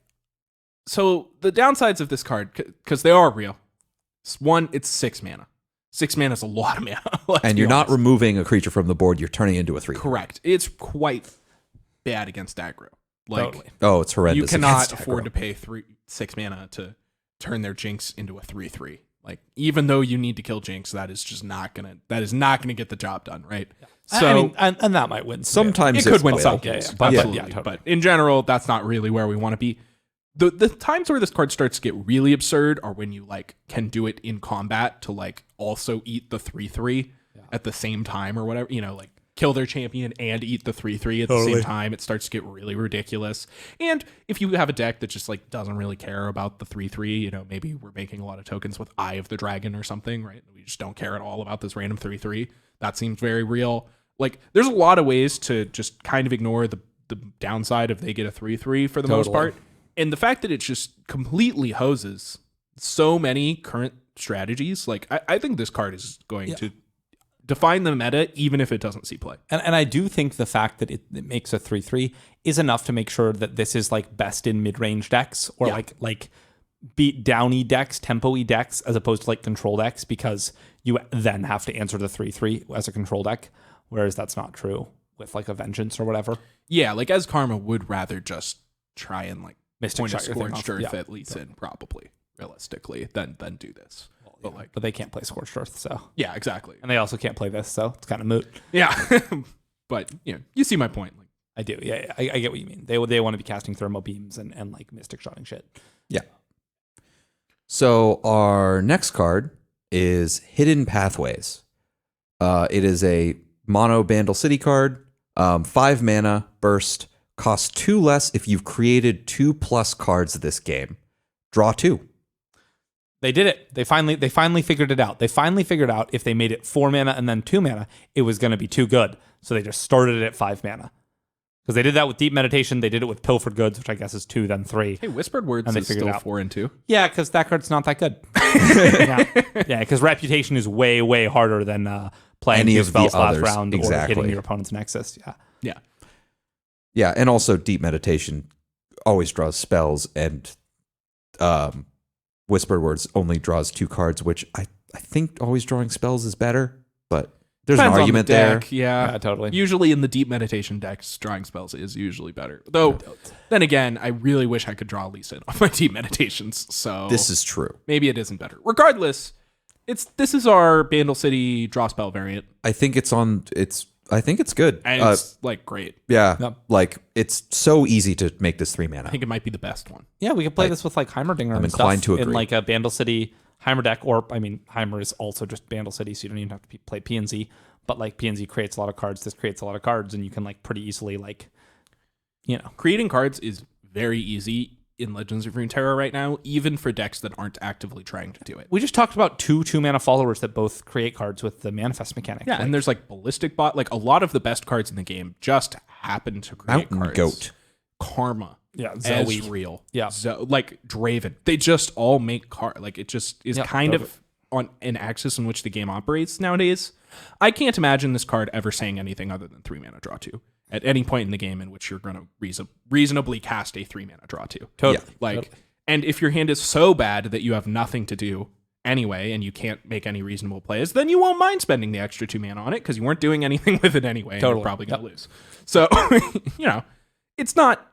so the downsides of this card, because they are real. One, it's 6 mana. 6 mana is a lot of mana. And you're not removing a creature from the board. You're turning it into a 3. Correct. It's quite bad against aggro. Like, totally. Oh, it's horrendous. You cannot afford to pay 6 mana to turn their Jinx into a 3/3. Like, even though you need to kill Jinx, that is not gonna get the job done, right? Yeah. So I mean, and that might win. Sometimes it could win some games, but absolutely. totally. But in general, that's not really where we want to be. the times where this card starts to get really absurd are when you like can do it in combat to like also eat the 3/3 at the same time or whatever, like kill their champion and eat the 3/3 at the same time. It starts to get really ridiculous. And if you have a deck that just like doesn't really care about the 3/3, maybe we're making a lot of tokens with Eye of the Dragon or something, right? We just don't care at all about this random 3/3. That seems very real. Like there's a lot of ways to just kind of ignore the downside if they get a 3/3 for the most part. And the fact that it just completely hoses so many current strategies, like I think this card is going to define the meta, even if it doesn't see play. And I do think the fact that it makes a 3/3 is enough to make sure that this is like best in mid-range decks or like beat downy decks, tempo-y decks, as opposed to like control decks, because you then have to answer the 3/3 as a control deck, whereas that's not true with like a Vengeance or whatever. Yeah, like as Karma would rather just try and like Mystic point a Scorched Scorched Earth at Lee Sin, probably, realistically, than do this. But they can't play Scorched Earth, so. Yeah, exactly. And they also can't play this, so it's kind of moot. Yeah. But, you see my point. Like, I do, yeah. I get what you mean. They want to be casting thermal beams and like Mystic Shotting shit. Yeah. So our next card is Hidden Pathways. It is a mono Bandle City card, 5 mana, burst, costs 2 less if you've created 2+ cards this game. Draw 2. They did it. They finally figured it out. They finally figured out if they made it 4 mana and then 2 mana, it was going to be too good. So they just started it at 5 mana. Because they did that with Deep Meditation. They did it with Pilfered Goods, which I guess is 2, then 3. Hey, Whispered Words and is still 4 and 2. Yeah, because that card's not that good. Yeah, because Reputation is way, way harder than playing any of spells last others. round Exactly. or hitting your opponent's Nexus. Yeah. Yeah, and also Deep Meditation always draws spells, and Whispered Words only draws 2 cards, which I think always drawing spells is better, but there's Depends an argument there. Yeah, totally. Usually in the Deep Meditation decks, drawing spells is usually better. Though, then again, I really wish I could draw Lee Sin off my Deep Meditations. So This is true. Maybe it isn't better. Regardless, this is our Bandle City draw spell variant. I think it's good. And it's like great. Yeah, Yep. like it's so easy to make this 3 mana. I think it might be the best one. Yeah, we could play this with like Heimerdinger I'm and inclined stuff to agree. in like a Bandle City Heimer deck, or I mean, Heimer is also just Bandle City, so you don't even have to play PNZ. But like PNZ creates a lot of cards, this creates a lot of cards, and you can like pretty easily like, creating cards is very easy in Legends of Runeterra right now, even for decks that aren't actively trying to do it. We just talked about 2 2-mana followers that both create cards with the Manifest mechanic. Yeah, and there's like Ballistic Bot, like a lot of the best cards in the game just happen to create Mountain cards. Goat. Karma. Yeah, Zoe. Ezreal. Yeah. Like Draven. They just all make cards. Like it just is kind totally. of on an axis in which the game operates nowadays. I can't imagine this card ever saying anything other than 3 mana draw 2 at any point in the game in which you're going to reasonably cast a 3 mana draw 2. Totally. Like, and if your hand is so bad that you have nothing to do anyway and you can't make any reasonable plays, then you won't mind spending the extra 2 mana on it because you weren't doing anything with it anyway. And you're probably going to lose. So, it's not.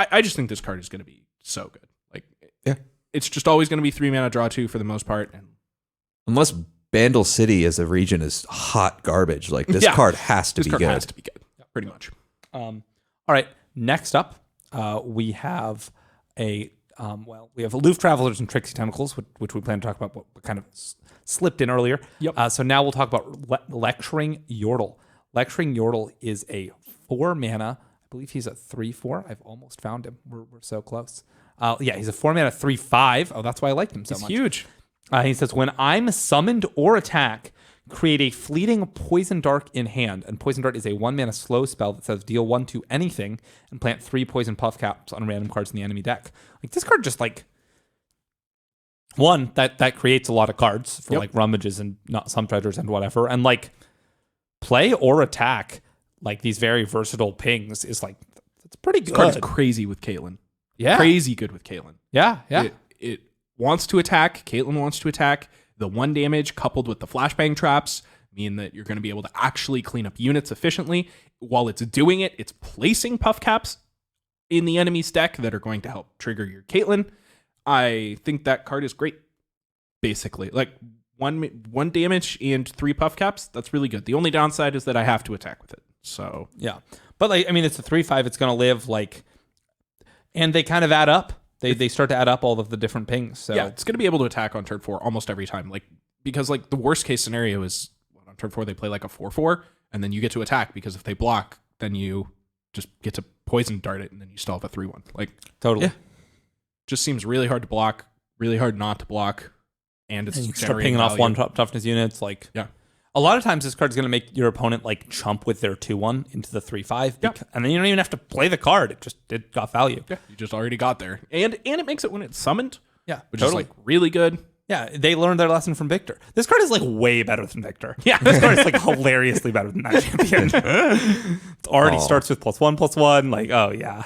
I just think this card is going to be so good. Like, it's just always going to be 3 mana draw 2 for the most part. And unless Bandle City as a region is hot garbage, like this card has to be good. This card has to be good, pretty much. All right. Next up, we have we have Aloof Travelers and Tricksy Tentacles, which we plan to talk about, what kind of slipped in earlier. Yep. So now we'll talk about Lecturing Yordle. Lecturing Yordle is a 4 mana. I believe he's a 3/4. I've almost found him. We're so close. He's a 4 mana 3/5. Oh, that's why I liked him so much. He's huge. He says, when I'm summoned or attack, create a fleeting Poison Dart in hand. And Poison Dart is a 1 mana slow spell that says deal 1 to anything and plant 3 Poison Puff Caps on random cards in the enemy deck. Like this card just like that creates a lot of cards for like rummages and not some treasures and whatever. And like play or attack like these very versatile pings is like it's pretty good. This card is crazy with Caitlyn. Yeah. Crazy good with Caitlyn. Yeah. It wants to attack. Caitlyn wants to attack. The 1 damage coupled with the flashbang traps mean that you're going to be able to actually clean up units efficiently. While it's doing it, it's placing puff caps in the enemy's deck that are going to help trigger your Caitlyn. I think that card is great. Basically, like one damage and 3 puff caps. That's really good. The only downside is that I have to attack with it. So yeah, but like I mean, it's a 3/5. It's going to live like, and they kind of add up. They start to add up all of the different pings. So yeah, it's going to be able to attack on turn 4 almost every time. Like, because like the worst case scenario is on turn 4 they play like a 4/4, and then you get to attack, because if they block, then you just get to poison dart it, and then you still have a 3/1. Like, totally, just seems really hard to block, really hard not to block, and it's and you start generating pinging off value. 1 toughness units. Like, Yeah. a lot of times this card's going to make your opponent like chump with their 2/1 into the 3/5, and then you don't even have to play the card. It got value. Yeah, you just already got there, and it makes it when it's summoned, Yeah, which is like really good. Yeah, they learned their lesson from Victor. This card is like way better than Victor. Yeah, this card is like hilariously better than that champion. It already starts with +1/+1. Like, oh yeah.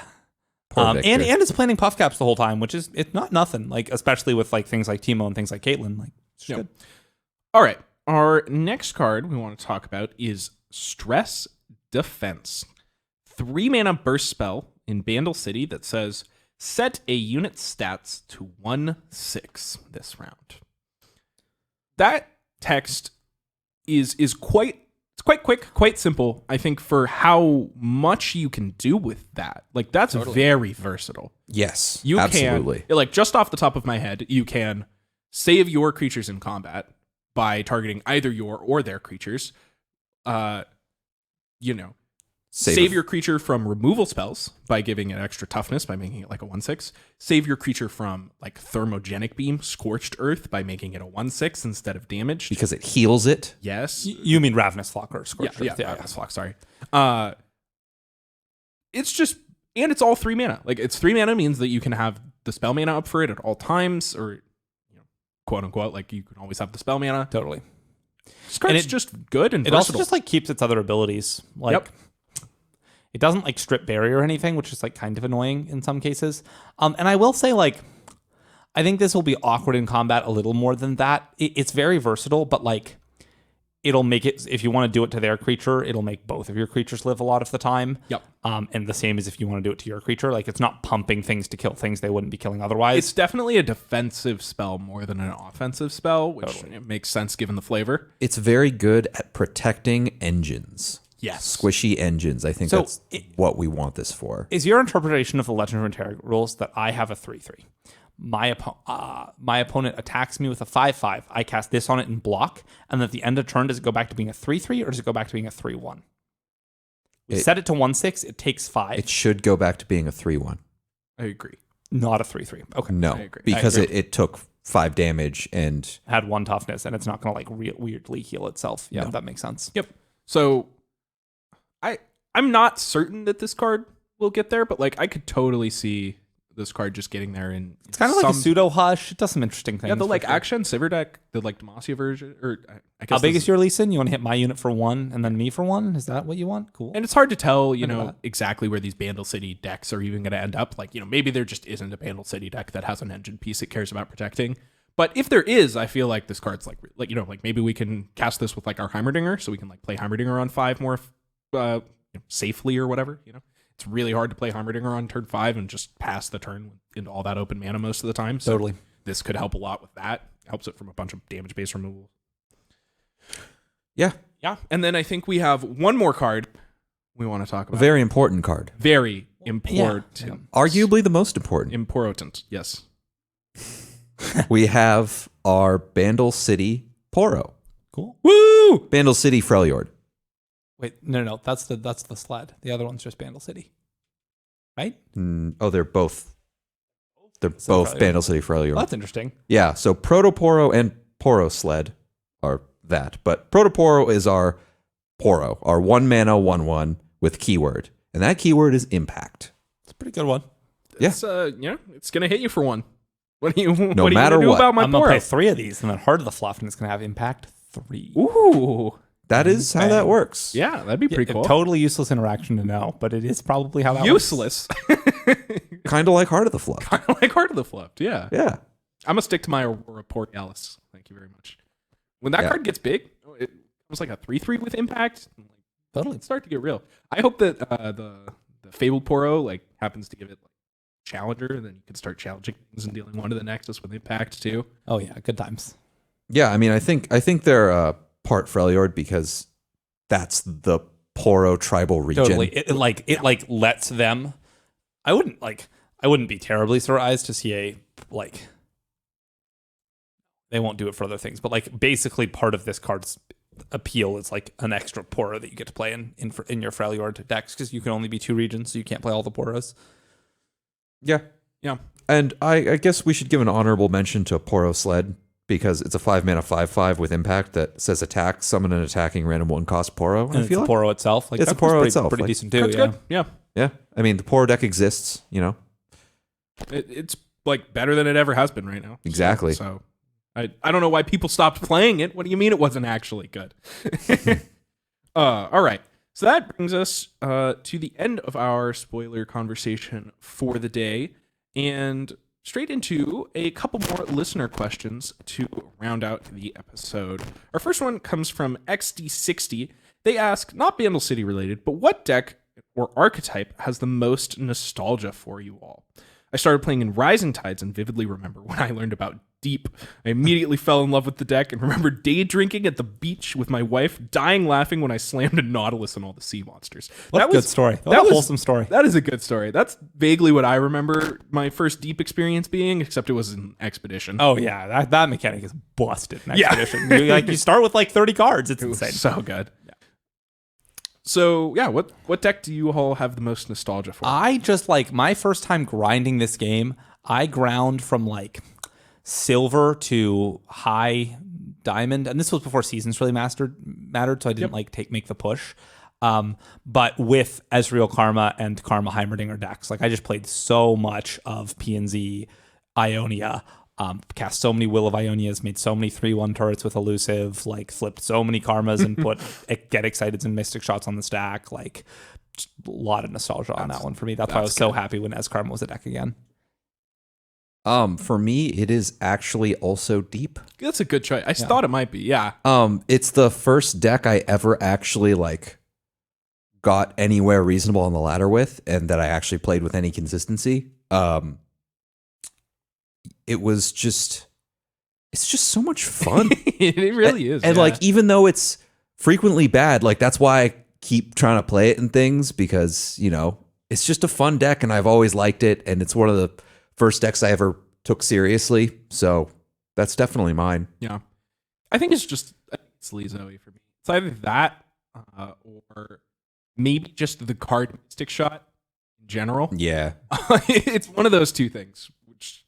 And it's planning puff caps the whole time, which is it's not nothing. Like, especially with like things like Teemo and things like Caitlyn. Like, it's good. All right, our next card we want to talk about is Stress Defense. 3 mana burst spell in Bandle City that says, set a unit's stats to 1/6 this round. That text is quite quick, quite simple, I think, for how much you can do with that. Like, that's very versatile. Yes, You absolutely. can, like, just off the top of my head, you can save your creatures in combat by targeting either your or their creatures. Save your creature from removal spells by giving it extra toughness by making it like a 1/6. Save your creature from like thermogenic beam, scorched earth by making it a 1/6 instead of damaged. Because it heals it. Yes. You mean Ravenous Flock or Scorched Earth? Yeah, Ravenous Flock, sorry. It's just, and it's all 3 mana. Like, it's 3 mana means that you can have the spell mana up for it at all times, or quote unquote, like, you can always have the spell mana. Totally. This card's just good and it versatile. also just like keeps its other abilities. Like, it doesn't like strip barrier or anything, which is like kind of annoying in some cases. And I will say, like, I think this will be awkward in combat a little more than that. It's very versatile, but like, it'll make it, if you want to do it to their creature, it'll make both of your creatures live a lot of the time. Yep. And the same as if you want to do it to your creature. Like, it's not pumping things to kill things they wouldn't be killing otherwise. It's definitely a defensive spell more than an offensive spell, which makes sense given the flavor. It's very good at protecting engines. Yes. Squishy engines. I think that's what we want this for. Is your interpretation of the Legend of Runeterra rules that I have a 3/3? My opponent attacks me with a 5/5. I cast this on it and block, and at the end of turn, does it go back to being a 3/3 or does it go back to being a 3/1? We set it to 1/6. It takes 5. It should go back to being a 3/1. I agree. Not a 3/3. Okay. No, I agree. because it took 5 damage and Had 1 toughness, and it's not going to like weirdly heal itself. Yeah, that makes sense. Yep. So I'm not certain that this card will get there, but like, I could totally see this card just getting there. And it's kind of like a pseudo hush. It does some interesting things. Yeah, the like Akshan Sivir deck, the like Demacia version, or I guess. How big is your Lee Sin? You want to hit my unit for 1 and then me for 1? Is that what you want? Cool. And it's hard to tell, exactly where these Bandle City decks are even going to end up. Like, maybe there just isn't a Bandle City deck that has an engine piece it cares about protecting. But if there is, I feel like this card's like maybe we can cast this with like our Heimerdinger, so we can like play Heimerdinger on 5 more safely or whatever. It's really hard to play Heimerdinger on turn 5 and just pass the turn into all that open mana most of the time. So totally. This could help a lot with that. Helps it from a bunch of damage base removal. Yeah. And then I think we have one more card we want to talk about. Very important card. Very important. Yeah. Arguably the most important. Important, yes. We have our Bandle City Poro. Cool. Woo! Bandle City Freljord. Wait, no. That's the sled. The other one's just Bandle City. Right? They're both. They're both Bandle City Freljord. Well, that's interesting. Yeah, so Protoporo and Poro Sled are that. But Protoporo is our Poro, our 1 mana 1/1 with keyword. And that keyword is impact. It's a pretty good one. It's it's gonna hit you for 1. What do you no matter do what about my I'm gonna play 3 of these and then Heart of the Fluff, and it's gonna have impact 3. Ooh. That is how that works. Yeah, that'd be pretty cool. Totally useless interaction to know, but it is probably how that useless. Kind of like Heart of the Fluff. Kind of like Heart of the Fluff, yeah. Yeah. I'm gonna stick to my report, Alice. Thank you very much. When that card gets big, it was like a 3/3 with impact. Totally. It's start to get real. I hope that the Fabled Poro like happens to give it like Challenger, and then you can start challenging things and dealing 1 to the Nexus with impact too. Oh yeah, good times. Yeah, I mean, I think they're part Freljord because that's the Poro tribal region. Totally. It lets them. I I wouldn't be terribly surprised to see they won't do it for other things, but like basically part of this card's appeal is like an extra Poro that you get to play in your Freljord decks, because you can only be 2 regions, so you can't play all the Poros. Yeah. And I guess we should give an honorable mention to Poro Sled, because it's a 5-mana 5/5 with impact that says attack, summon an attacking random 1-cost Poro. And it's a Poro itself. Like, it's a Poro itself. Pretty decent too. That's good. Yeah. Yeah. I mean, the Poro deck exists, It's like better than it ever has been right now. Exactly. So I don't know why people stopped playing it. What do you mean it wasn't actually good? All right. So that brings us to the end of our spoiler conversation for the day, and straight into a couple more listener questions to round out the episode. Our first one comes from XD60. They ask, not Bandle City related, but what deck or archetype has the most nostalgia for you all? I started playing in Rising Tides and vividly remember when I learned about Deep. I immediately fell in love with the deck and remember day drinking at the beach with my wife, dying laughing when I slammed a Nautilus and all the sea monsters. That was a good story. That was a wholesome story. That is a good story. That's vaguely what I remember my first Deep experience being, except it was an Expedition. Oh yeah, that mechanic is busted in Expedition. You start with like 30 cards. It's insane. So good. So, yeah, what deck do you all have the most nostalgia for? I just like my first time grinding this game, I ground from like silver to high diamond. And this was before seasons really mattered, so I didn't make the push. But with Ezreal Karma and Karma Heimerdinger decks, like I just played so much of PNZ Ionia. Cast so many Will of Ionias, made so many 3/1 turrets with Elusive, like flipped so many Karmas and put Get Excited and Mystic Shots on the stack. Like, just a lot of nostalgia on that one for me. That's why I was so happy when Ez Karma was a deck again. For me, it is actually also Deep. That's a good choice. I thought it might be, yeah. It's the first deck I ever actually like got anywhere reasonable on the ladder with, and that I actually played with any consistency. It's just so much fun. It really is. And like, even though it's frequently bad, like that's why I keep trying to play it in things, because, it's just a fun deck and I've always liked it. And it's one of the first decks I ever took seriously. So that's definitely mine. Yeah. I think it's Lee Zoe for me. It's either that or maybe just the card Mystic Shot in general. Yeah. It's one of those two things, which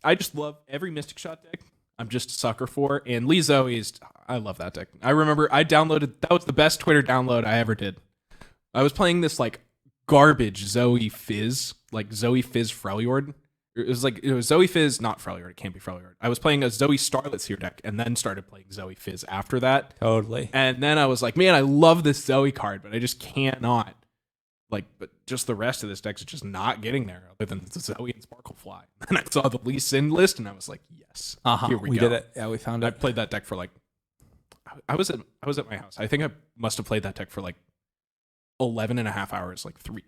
I just love every Mystic Shot deck. I'm just a sucker for. And Lee Zoe I love that deck. I remember I downloaded, that was the best Twitter download I ever did. I was playing this like garbage Zoe Fizz Freljord. It was Zoe Fizz, not Freljord. It can't be Freljord. I was playing a Zoe Starlet Seer deck and then started playing Zoe Fizz after that. Totally. And then I was like, man, I love this Zoe card, but I just cannot. But just the rest of this deck's just not getting there, other than Zoe and Sparklefly. And I saw the Lee Sin list, and I was like, yes, here we go. Did it. Yeah, we found it. I played that deck for like, I was at my house. I think I must have played that deck for like 11 and a half hours, like 3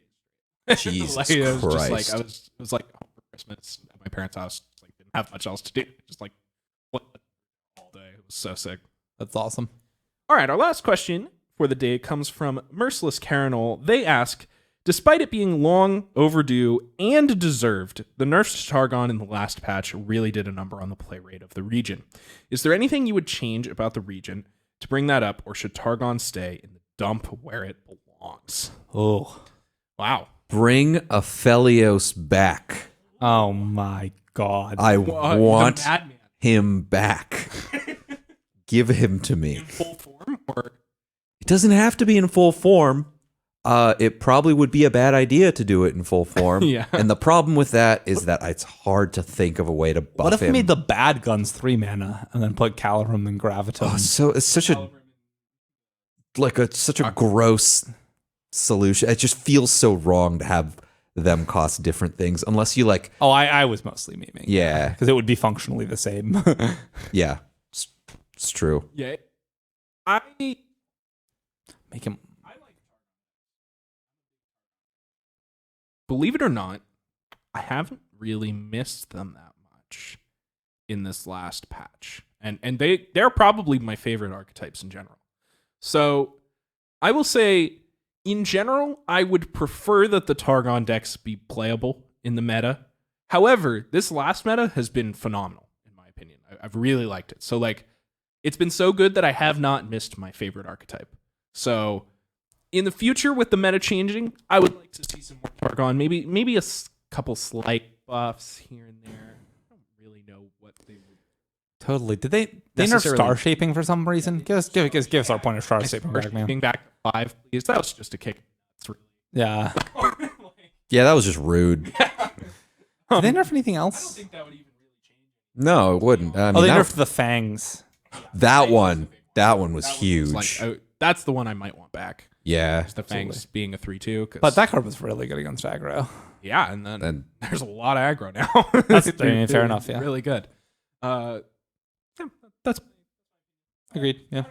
days. Jesus Christ. I was like home for Christmas at my parents' house. Like, didn't have much else to do. Just like played all day. It was so sick. That's awesome. All right, our last question for the day comes from Merciless Carinol. They ask, despite it being long overdue and deserved, the nerfs to Targon in the last patch really did a number on the play rate of the region. Is there anything you would change about the region to bring that up, or should Targon stay in the dump where it belongs? Oh, wow. Bring Aphelios back. Oh my God. I want him back. Give him to me. In full form? Or? It doesn't have to be in full form. It probably would be a bad idea to do it in full form. Yeah. And the problem with that is that it's hard to think of a way to buff him. What if we made the bad guns 3 mana and then put Calorum and Graviton? Oh, so it's such such a gross solution. It just feels so wrong to have them cost different things, unless you like. Oh, I was mostly memeing. Yeah, because it would be functionally the same. Yeah, it's true. Yeah, I make him. Believe it or not, I haven't really missed them that much in this last patch. And they're probably my favorite archetypes in general. So I will say, in general, I would prefer that the Targon decks be playable in the meta. However, this last meta has been phenomenal, in my opinion. I've really liked it. So, like, it's been so good that I have not missed my favorite archetype. So, in the future, with the meta changing, I would like to see some more Targon. Maybe a couple slight buffs here and there. I don't really know what they would. Totally. Did they nerf star shaping for some reason? Give us our point of star shaping back, man. Shaping back to 5, please. That was just a kick. Yeah. Yeah, that was just rude. Did they nerf anything else? I don't think that would even really change. No, it wouldn't. I mean, they nerfed the fangs. That one was huge. That's the one I might want back. Yeah. The fangs being a 3/2. But that card was really good against aggro. Yeah, and then there's a lot of aggro now. That's fair enough, yeah. Really good. That's agreed. Yeah.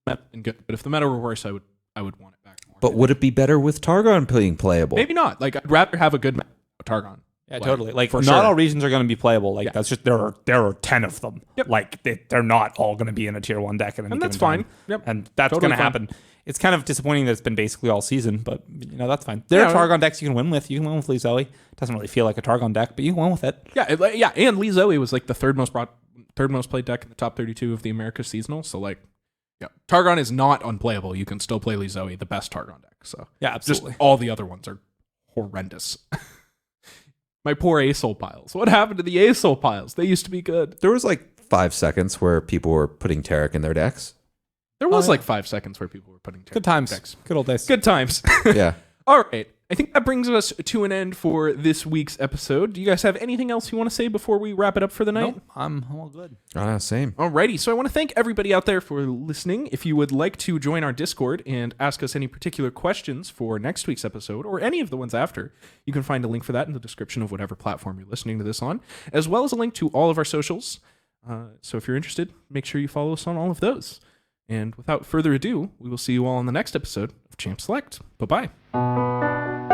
And good. But if the meta were worse, I would want it back more. But would it be better with Targon being playable? Maybe not. Like, I'd rather have a good Targon. Yeah, totally. Like, for not sure. all regions are going to be playable. Like, that's just there are 10 of them. Yep. Like, they're not all going to be in a tier 1 deck at any And that's given fine. time. Yep. And that's Totally going to fine. happen. It's kind of disappointing that it's been basically all season, but that's fine. There are Targon decks you can win with. You can win with Lee Zoe. It doesn't really feel like a Targon deck, but you can win with it. Yeah, and Lee Zoe was like the third most played deck in the top 32 of the Americas seasonal. So, like, yeah, Targon is not unplayable. You can still play Lee Zoe, the best Targon deck. So yeah, absolutely. Just all the other ones are horrendous. My poor Asol piles. What happened to the Asol piles? They used to be good. There was like 5 seconds where people were putting Taric in their decks. There was like 5 seconds where people were putting Taric good times. decks. Good old days. Good times. Yeah. All right. I think that brings us to an end for this week's episode. Do you guys have anything else you want to say before we wrap it up for the night? Nope, I'm all good. Same. Alrighty, so I want to thank everybody out there for listening. If you would like to join our Discord and ask us any particular questions for next week's episode or any of the ones after, you can find a link for that in the description of whatever platform you're listening to this on, as well as a link to all of our socials. So if you're interested, make sure you follow us on all of those. And without further ado, we will see you all on the next episode of Champ Select. Bye-bye.